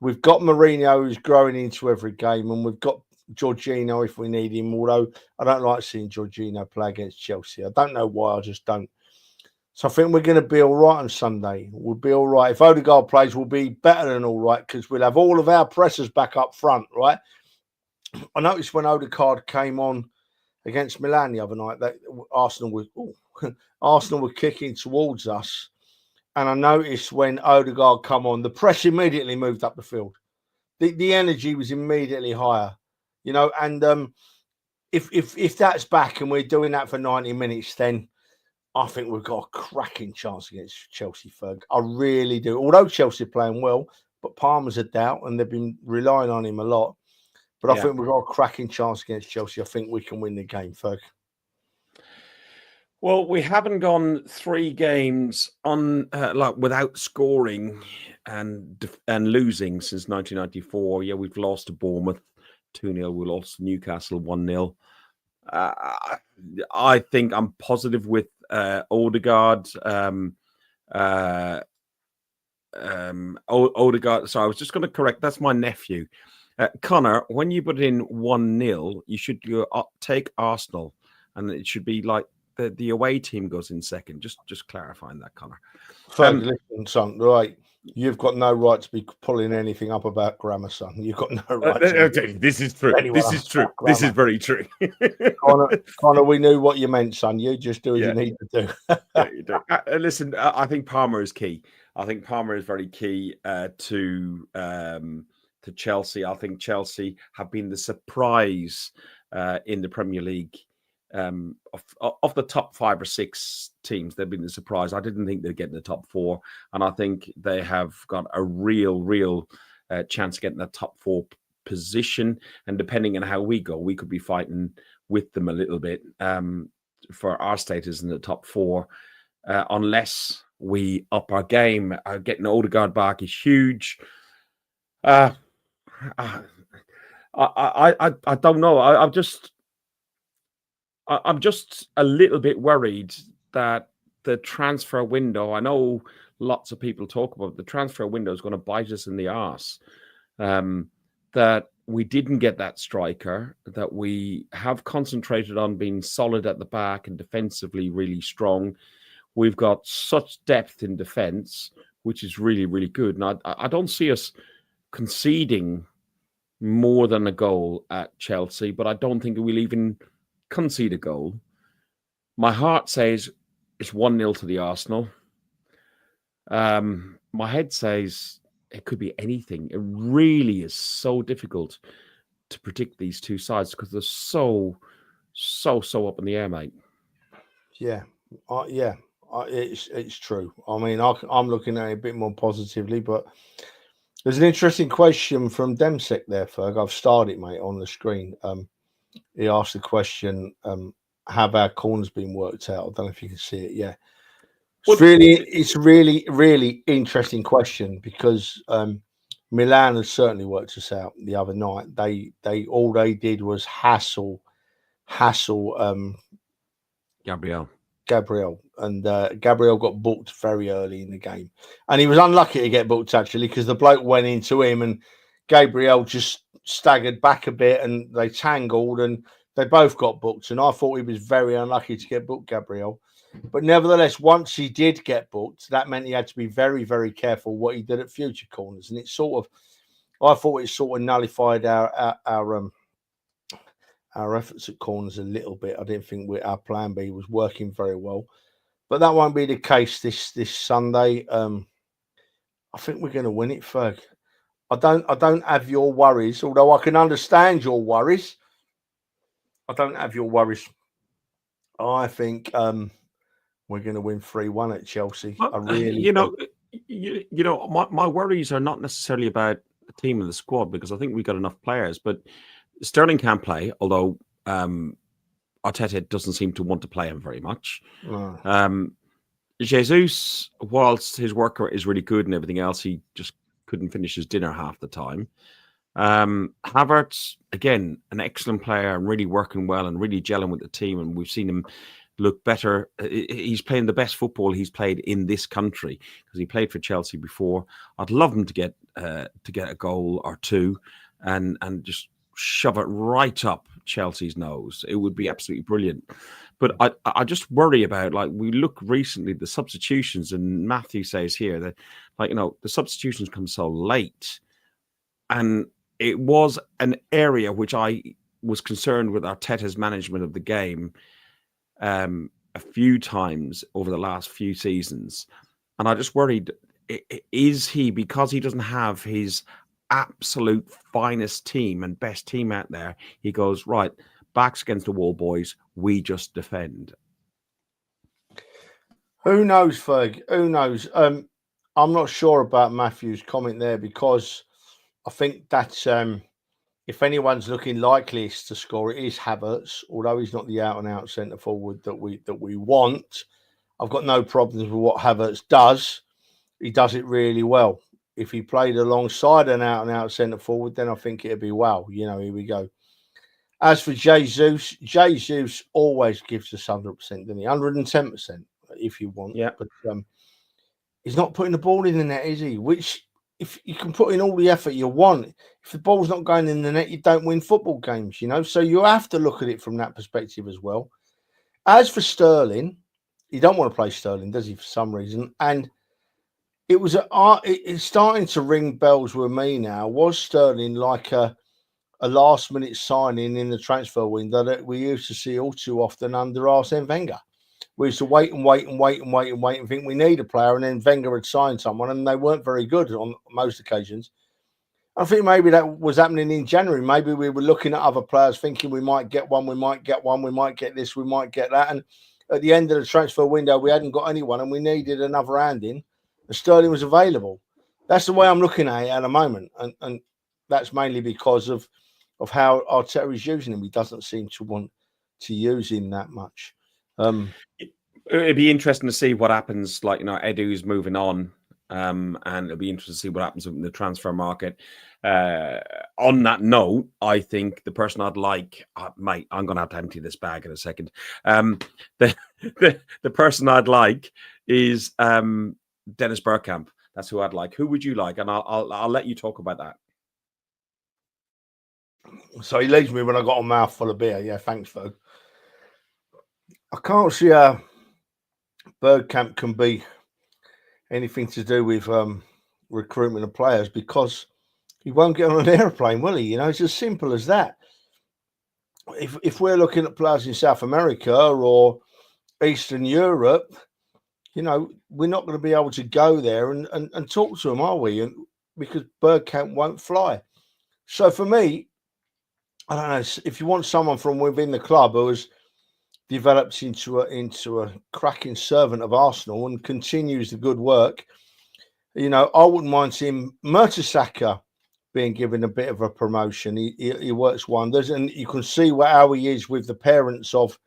Speaker 1: We've got Mourinho, who's growing into every game, and we've got Jorginho if we need him, although I don't like seeing Jorginho play against Chelsea. I don't know why, I just don't. So I think we're going to be all right on Sunday. We'll be all right. If Odegaard plays, we'll be better than all right because we'll have all of our pressers back up front, right? I noticed when Odegaard came on against Milan the other night that Arsenal were kicking towards us. And I noticed when Odegaard come on, the press immediately moved up the field. The energy was immediately higher, and if that's back and we're doing that for 90 minutes, then I think we've got a cracking chance against Chelsea, Ferg. I really do. Although Chelsea are playing well, but Palmer's a doubt and they've been relying on him a lot. But I think we've got a cracking chance against Chelsea. I think we can win the game, Ferg.
Speaker 2: Well, we haven't gone 3 games on without scoring and losing since 1994. Yeah, we've lost to Bournemouth 2-0. We lost to Newcastle 1-0. I think I'm positive with Odegaard. Odegaard. Sorry, I was just going to correct. That's my nephew, Connor. When you put in 1-0, you should take Arsenal, and it should be like the away team goes in second. Just clarifying that, Connor.
Speaker 1: Listen, son, right? You've got no right to be pulling anything up about grammar, son. You've got no right.
Speaker 2: This is true. This is true. This is very true.
Speaker 1: Connor, we knew what you meant, son. You just do as you need to do.
Speaker 2: You do. Listen, I think Palmer is key. I think Palmer is very key to Chelsea. I think Chelsea have been the surprise in the Premier League. Of the top 5 or 6 teams, they've been the surprise. I didn't think they'd get in the top 4, and I think they have got a real chance of getting the top 4 position. And depending on how we go, we could be fighting with them a little bit for our status in the top 4, unless we up our game. Getting Odegaard back is huge. I don't know. I'm just a little bit worried that the transfer window, I know lots of people talk about the transfer window is going to bite us in the arse, that we didn't get that striker, that we have concentrated on being solid at the back and defensively really strong. We've got such depth in defense, which is really good. And I don't see us conceding more than a goal at Chelsea, but I don't think we'll even concede a goal. My heart says it's 1-0 to the Arsenal. My head says it could be anything. It really is so difficult to predict these two sides because they're so up in the air, mate.
Speaker 1: It's true. I mean, I'm looking at it a bit more positively, but there's an interesting question from Demsek there, Ferg. I've started it, mate, on the screen. He asked the question, have our corners been worked out? I don't know if you can see it. Yeah. It's really interesting question because Milan has certainly worked us out the other night. They all they did was hassle
Speaker 2: Gabriel,
Speaker 1: and Gabriel got booked very early in the game, and he was unlucky to get booked actually because the bloke went into him and Gabriel just staggered back a bit and they tangled and they both got booked. And I thought he was very unlucky to get booked, Gabriel. But nevertheless, once he did get booked, that meant he had to be very, very careful what he did at future corners. And I thought it sort of nullified our efforts at corners a little bit. I didn't think our plan B was working very well. But that won't be the case this Sunday. I think we're going to win it, Ferg. I don't have your worries, although I can understand your worries. I don't have your worries. I think we're going to win 3-1 at Chelsea. I really,
Speaker 2: my worries are not necessarily about the team and the squad because I think we've got enough players. But Sterling can't play, although Arteta doesn't seem to want to play him very much. Jesus, whilst his work rate is really good and everything else, he just couldn't finish his dinner half the time. Havertz, again, an excellent player and really working well and really gelling with the team. And we've seen him look better. He's playing the best football he's played in this country because he played for Chelsea before. I'd love him to get a goal or two and just shove it right up Chelsea's nose. It would be absolutely brilliant. But I just worry about, like, we look recently, the substitutions, and Matthew says here that, like, the substitutions come so late. And it was an area which I was concerned with Arteta's management of the game a few times over the last few seasons. And I just worried, is he, because he doesn't have his absolute finest team and best team out there, he goes, right, backs against the wall, boys, we just defend?
Speaker 1: Who knows, Ferg? Who knows? I'm not sure about Matthew's comment there, because I think that's if anyone's looking likeliest to score, it is Havertz. Although he's not the out-and-out centre forward that we want, I've got no problems with what Havertz does. He does it really well. If he played alongside an out-and-out centre forward, then I think it'd be wow. Here we go. As for Jesus always gives us 100%, doesn't he? 110% if you want.
Speaker 2: Yeah.
Speaker 1: But he's not putting the ball in the net, is he? Which, if you can put in all the effort you want, if the ball's not going in the net, you don't win football games, So you have to look at it from that perspective as well. As for Sterling, he don't want to play Sterling, does he, for some reason? And it was it's starting to ring bells with me now. Was Sterling like a last-minute signing in the transfer window that we used to see all too often under Arsene Wenger? We used to wait and think we need a player, and then Wenger had signed someone, and they weren't very good on most occasions. I think maybe that was happening in January. Maybe we were looking at other players thinking we might get one, we might get this, we might get that. And at the end of the transfer window, we hadn't got anyone, and we needed another hand in, and Sterling was available. That's the way I'm looking at it at the moment. And that's mainly because of how Arteta is using him. He doesn't seem to want to use him that much.
Speaker 2: It'd be interesting to see what happens. Like, Edu's moving on, and it'll be interesting to see what happens in the transfer market. On that note, I think the person I'd like, mate, I'm going to have to empty this bag in a second. The person I'd like is Dennis Bergkamp. That's who I'd like. Who would you like? And I'll let you talk about that.
Speaker 1: So he leaves me when I got a mouthful of beer. Yeah, thanks, Ferg. I can't see how Bergkamp can be anything to do with recruitment of players, because he won't get on an airplane, will he? It's as simple as that. If we're looking at players in South America or Eastern Europe, we're not going to be able to go there and talk to them, are we? Because Bergkamp won't fly. So for me, I don't know, if you want someone from within the club who has develops into a cracking servant of Arsenal and continues the good work, I wouldn't mind seeing Mertesacker being given a bit of a promotion. He works wonders, and you can see how he is with the parents of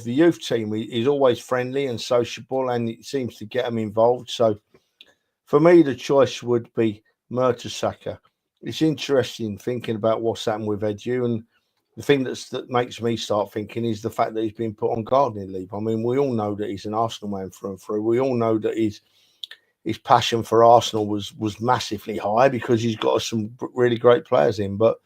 Speaker 1: the youth team. He's always friendly and sociable, and it seems to get them involved. So for me, the choice would be Mertesacker. It's interesting thinking about what's happened with Edu, and the thing that makes me start thinking is the fact that he's been put on gardening leave. I mean, we all know that he's an Arsenal man through and through. We all know that his passion for Arsenal was massively high, because he's got some really great players in. But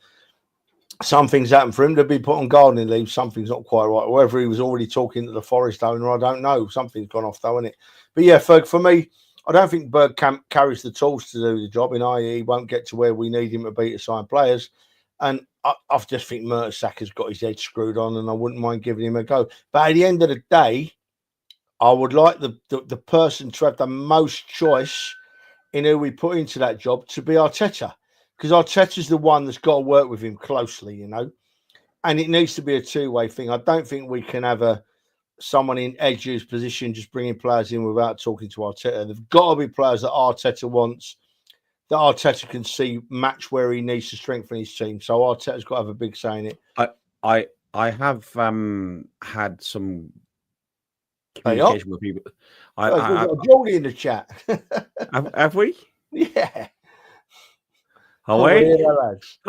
Speaker 1: something's happened for him to be put on gardening leave. Something's not quite right. Whether he was already talking to the Forest owner, I don't know. Something's gone off, though, isn't it? But yeah, for me, I don't think Bergkamp carries the tools to do the job, i.e. he won't get to where we need him to be to sign players. And I just think Mertesacker's got his head screwed on, and I wouldn't mind giving him a go. But at the end of the day, I would like the person to have the most choice in who we put into that job to be Arteta, because Arteta's the one that's got to work with him closely, and it needs to be a two-way thing. I don't think we can have someone in Edu's position just bringing players in without talking to Arteta. There've got to be players that Arteta wants, that Arteta can see match where he needs to strengthen his team. So Arteta's got to have a big say in it.
Speaker 2: I have had some communication with people.
Speaker 1: We've got Geordie in the chat.
Speaker 2: Have we?
Speaker 1: Yeah.
Speaker 2: Away.
Speaker 1: lads.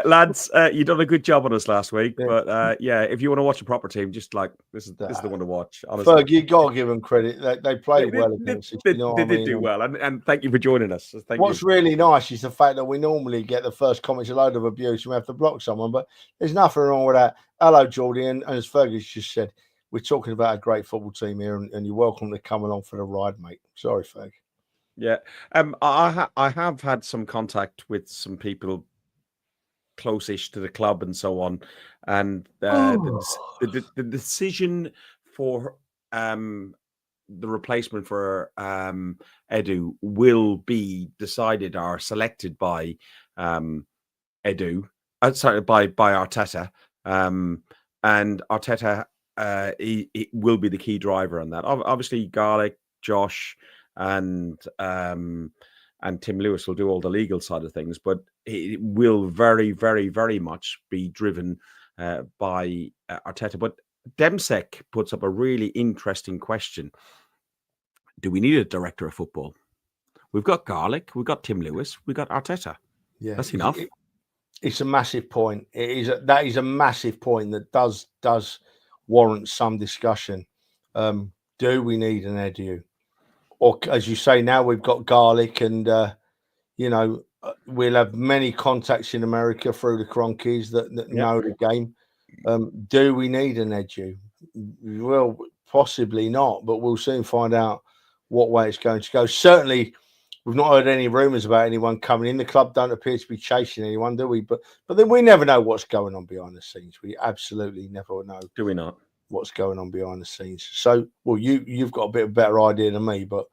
Speaker 2: Lads, you done a good job on us last week.
Speaker 1: Yeah.
Speaker 2: But yeah, if you want to watch a proper team, just like this is the one to watch. Honestly,
Speaker 1: Ferg, you got to give them credit. They played well against us.
Speaker 2: They,
Speaker 1: You know
Speaker 2: they
Speaker 1: what I
Speaker 2: did
Speaker 1: mean?
Speaker 2: do well, and thank you for joining us. Thank
Speaker 1: What's
Speaker 2: you.
Speaker 1: really nice is the fact that we normally get the first comments a load of abuse and we have to block someone, but there's nothing wrong with that. Hello, Geordie, and as Fergus just said, we're talking about a great football team here, and you're welcome to come along for the ride, mate. Sorry, Ferg.
Speaker 2: Yeah, I have had some contact with some people close-ish to the club and so on, and the decision for the replacement for Edu will be decided or selected by Edu, sorry, by Arteta, and Arteta it will be the key driver on that. Obviously, Garlic, Josh, and Tim Lewis will do all the legal side of things, but it will very, very, very much be driven by Arteta. But Demsek puts up a really interesting question. Do we need a director of football? We've got Garlic, we've got Tim Lewis, we've got Arteta.
Speaker 1: Yeah,
Speaker 2: that's enough.
Speaker 1: It's a massive point. That is a massive point that does warrant some discussion. Do we need an Edu? Or as you say, now we've got Garlic, and we'll have many contacts in America through the Cronkies that know the game. Do we need an Edu? Well, possibly not, but we'll soon find out what way it's going to go. Certainly, we've not heard any rumours about anyone coming in. The club don't appear to be chasing anyone, do we? But then we never know what's going on behind the scenes. We absolutely never know.
Speaker 2: Do we not?
Speaker 1: What's going on behind the scenes? So, well, you've got a bit of better idea than me, but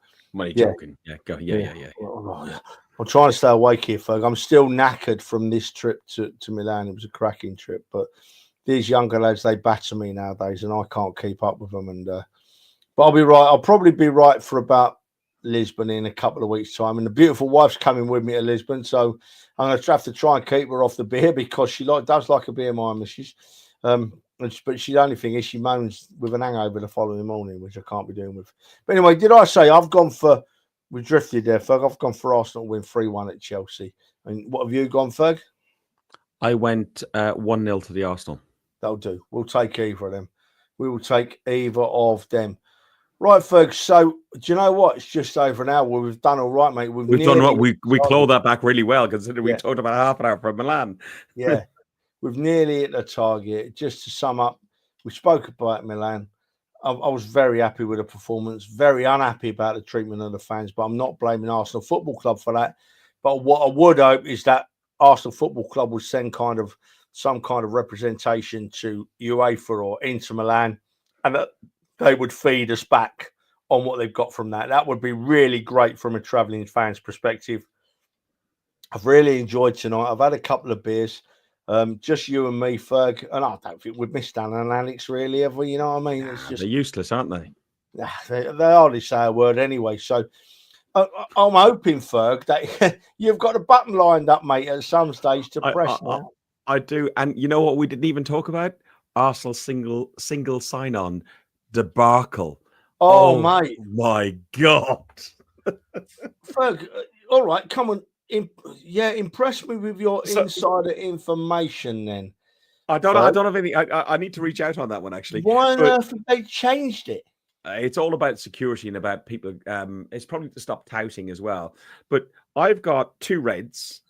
Speaker 2: joking. Yeah, go. Yeah.
Speaker 1: I'm trying to stay awake here, Ferg. I'm still knackered from this trip to Milan. It was a cracking trip, but these younger lads, they batter me nowadays, and I can't keep up with them. And but I'll be right. I'll probably be right for about Lisbon in a couple of weeks' time. And the beautiful wife's coming with me to Lisbon, so I'm going to have to try and keep her off the beer because she does like a beer, my missus. But the only thing is she moans with an hangover the following morning, which I can't be doing with. But anyway, did I say we drifted there, Ferg? I've gone for Arsenal win 3-1 at Chelsea. And what have you gone, Ferg?
Speaker 2: I went 1-0 to the Arsenal.
Speaker 1: That'll do. We'll take either of them. We will take either of them. Right, Ferg. So, do you know what? It's just over an hour. We've done all right, mate. We've
Speaker 2: done what we clawed that back really well, considering we talked about half an hour from Milan.
Speaker 1: Yeah. We've nearly hit the target. Just to sum up, we spoke about Milan. I was very happy with the performance, very unhappy about the treatment of the fans, but I'm not blaming Arsenal Football Club for that. But what I would hope is that Arsenal Football Club would send some kind of representation to UEFA or Inter Milan, and that they would feed us back on what they've got from that. That would be really great from a travelling fan's perspective. I've really enjoyed tonight. I've had a couple of beers. Just you and me, Ferg, and I don't think we've missed Dan and Alex really ever. You know what I mean? It's just
Speaker 2: they're useless, aren't they?
Speaker 1: They hardly say a word anyway. So I'm hoping, Ferg, that you've got a button lined up, mate, at some stage to press.
Speaker 2: I do, and you know what? We didn't even talk about Arsenal single sign-on debacle.
Speaker 1: Oh, mate,
Speaker 2: my God,
Speaker 1: Ferg! All right, come on. Impress me with your insider information then.
Speaker 2: I don't have anything. I need to reach out on that one, actually.
Speaker 1: Why on earth have they changed it?
Speaker 2: It's all about security and about people. It's probably to stop touting as well. But I've got 2 reds.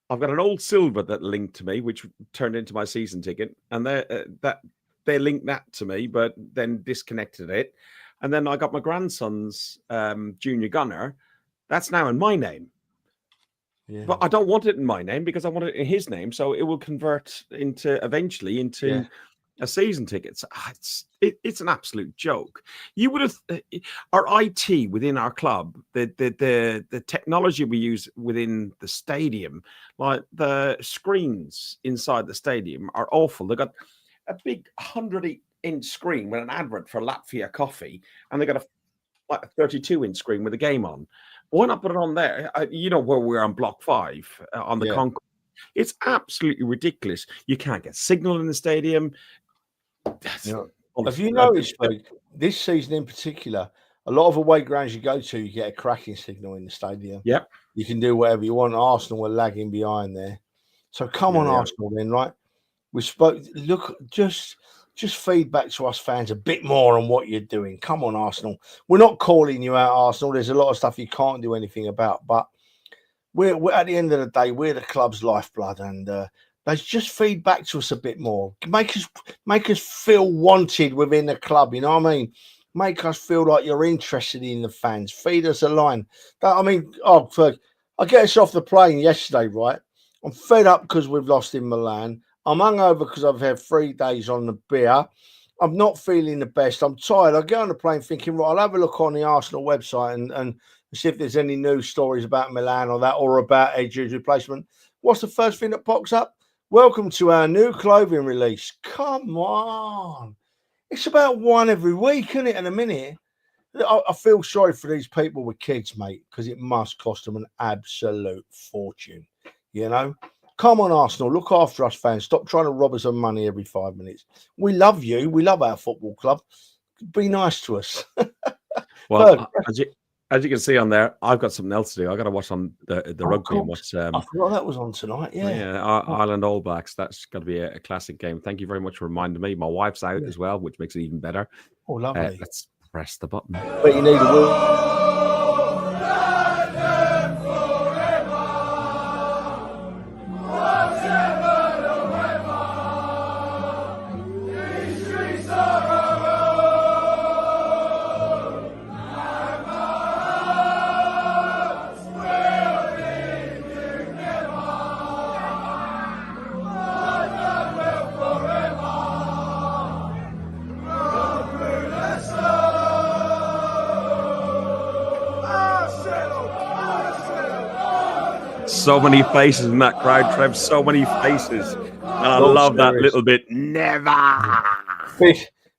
Speaker 2: I've got an old silver that linked to me, which turned into my season ticket. And they linked that to me, but then disconnected it. And then I got my grandson's junior gunner. That's now in my name. Yeah. But I don't want it in my name because I want it in his name. So it will convert eventually into a season ticket. So it's an absolute joke. You would have our IT within our club, the technology we use within the stadium, like the screens inside the stadium are awful. They've got a big 100-inch screen with an advert for Latvia coffee, and they got a 32-inch screen with a game on. Why not put it on there? You know where we're on block 5 on the concourse. It's absolutely ridiculous. You can't get signal in the stadium.
Speaker 1: Have you noticed, this season in particular, a lot of away grounds you go to, you get a cracking signal in the stadium.
Speaker 2: Yep.
Speaker 1: You can do whatever you want. Arsenal were lagging behind there. So come on, Arsenal, then, right? We spoke. Look, just feedback to us fans a bit more on what you're doing. Come on, Arsenal. We're not calling you out, Arsenal. There's a lot of stuff you can't do anything about, but we're at the end of the day, we're the club's lifeblood, and they just feed back to us a bit more. Make us feel wanted within the club. You know what I mean? Make us feel like you're interested in the fans. Feed us a line. I get us off the plane yesterday, right? I'm fed up because we've lost in Milan. I'm hungover because I've had 3 days on the beer. I'm not feeling the best. I'm tired. I get on the plane thinking, right, I'll have a look on the Arsenal website and see if there's any news stories about Milan or that, or about Edge's replacement. What's the first thing that pops up? Welcome to our new clothing release. Come on. It's about one every week, isn't it, in a minute? I feel sorry for these people with kids, mate, because it must cost them an absolute fortune. You know? Come on, Arsenal. Look after us fans. Stop trying to rob us of money every 5 minutes. We love you. We love our football club. Be nice to us.
Speaker 2: Well, as you can see on there, I've got something else to do. I've got to watch on the rugby and watch.
Speaker 1: I forgot that was on tonight. Yeah,
Speaker 2: Ireland All Blacks. That's got to be a classic game. Thank you very much for reminding me. My wife's out as well, which makes it even better.
Speaker 1: Oh, lovely.
Speaker 2: Let's press the button.
Speaker 1: But you need a will.
Speaker 2: So many faces in that crowd, Trev. So many faces. And I love that little bit. Never.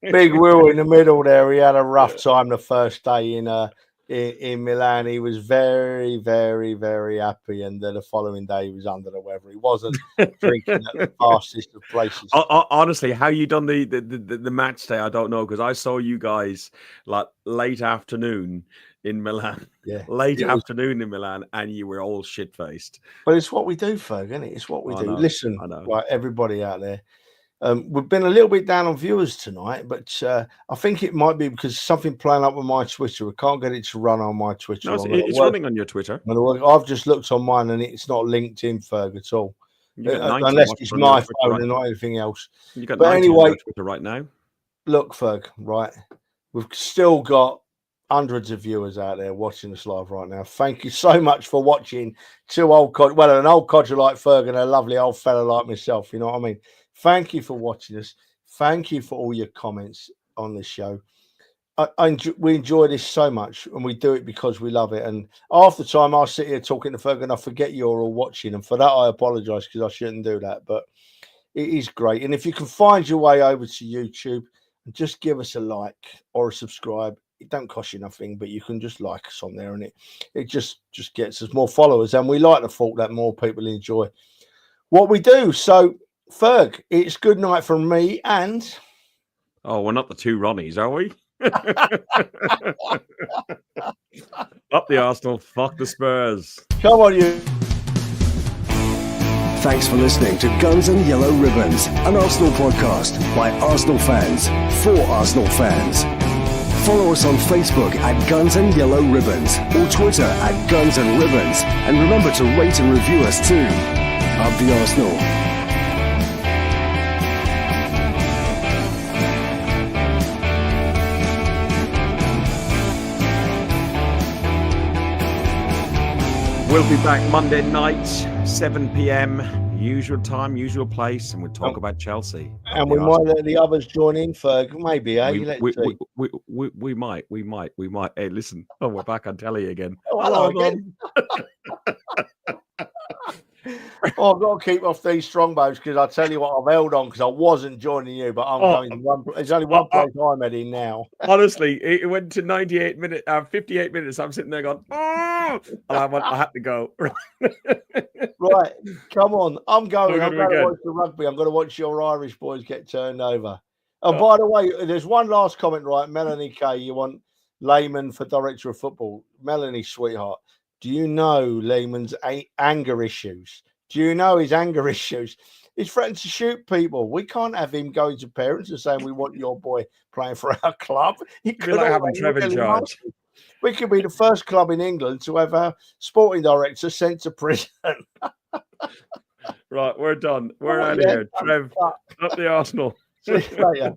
Speaker 1: Big Will in the middle there. He had a rough time the first day in Milan. He was very, very, very happy. And then the following day, he was under the weather. He wasn't drinking at the fastest of places.
Speaker 2: Honestly, how you done the match day, I don't know. Because I saw you guys like late afternoon in Milan.
Speaker 1: Yeah,
Speaker 2: late afternoon in Milan, and you were all shit-faced.
Speaker 1: But it's what we do, Ferg, isn't it? It's what we do.
Speaker 2: Know,
Speaker 1: Listen, right, everybody out there, we've been a little bit down on viewers tonight, but I think it might be because something playing up with my Twitter. We can't get it to run on my Twitter.
Speaker 2: No, it's running on your Twitter.
Speaker 1: I've just looked on mine, and it's not linked in, Ferg, at all. Unless it's my phone and not anything else.
Speaker 2: You got
Speaker 1: but anyway,
Speaker 2: on Twitter right now.
Speaker 1: Look, Ferg, right, we've still got hundreds of viewers out there watching us live right now. Thank you so much for watching. An old codger like Ferg and a lovely old fella like myself. You know what I mean? Thank you for watching us. Thank you for all your comments on this show. We enjoy this so much, and we do it because we love it. And half the time I sit here talking to Ferg and I forget you're all watching, and for that I apologise because I shouldn't do that. But it is great. And if you can find your way over to YouTube and just give us a like or a subscribe. It don't cost you nothing, but you can just like us on there, and it just gets us more followers. And we like the thought that more people enjoy what we do. So, Ferg, it's good night from me and.
Speaker 2: Oh, we're not the two Ronnies, are we? Up the Arsenal, fuck the Spurs.
Speaker 1: Come on, you.
Speaker 3: Thanks for listening to Guns and Yellow Ribbons, an Arsenal podcast by Arsenal fans for Arsenal fans. Follow us on Facebook at Guns and Yellow Ribbons or Twitter at Guns and Ribbons. And remember to rate and review us too. Up the Arsenal.
Speaker 2: We'll be back Monday night, 7 p.m. Usual time, usual place, and we'll talk about Chelsea.
Speaker 1: And we might let the others join in, Ferg. Maybe, eh?
Speaker 2: We might. Hey, listen. Oh, we're back on telly again.
Speaker 1: Oh, hello again. I've got to keep off these strongbows because I tell you what, I've held on because I wasn't joining you, but I'm going to one. There's only one place I'm heading now.
Speaker 2: Honestly, it went to 58 minutes, 58 minutes. I'm sitting there going, oh, and I had to go.
Speaker 1: Right, come on. I'm going. I'm going to watch the rugby. I'm going to watch your Irish boys get turned over. And by the way, there's one last comment, right? Melanie K, you want Lehman for director of football. Melanie, sweetheart, do you know Lehman's anger issues? Do you know his anger issues? He's threatened to shoot people. We can't have him going to parents and saying, we want your boy playing for our club.
Speaker 2: It'd be like having Trev in charge.
Speaker 1: We could be the first club in England to have a sporting director sent to prison.
Speaker 2: Right, we're done. We're out of here. Trev, up the Arsenal.
Speaker 1: See you later.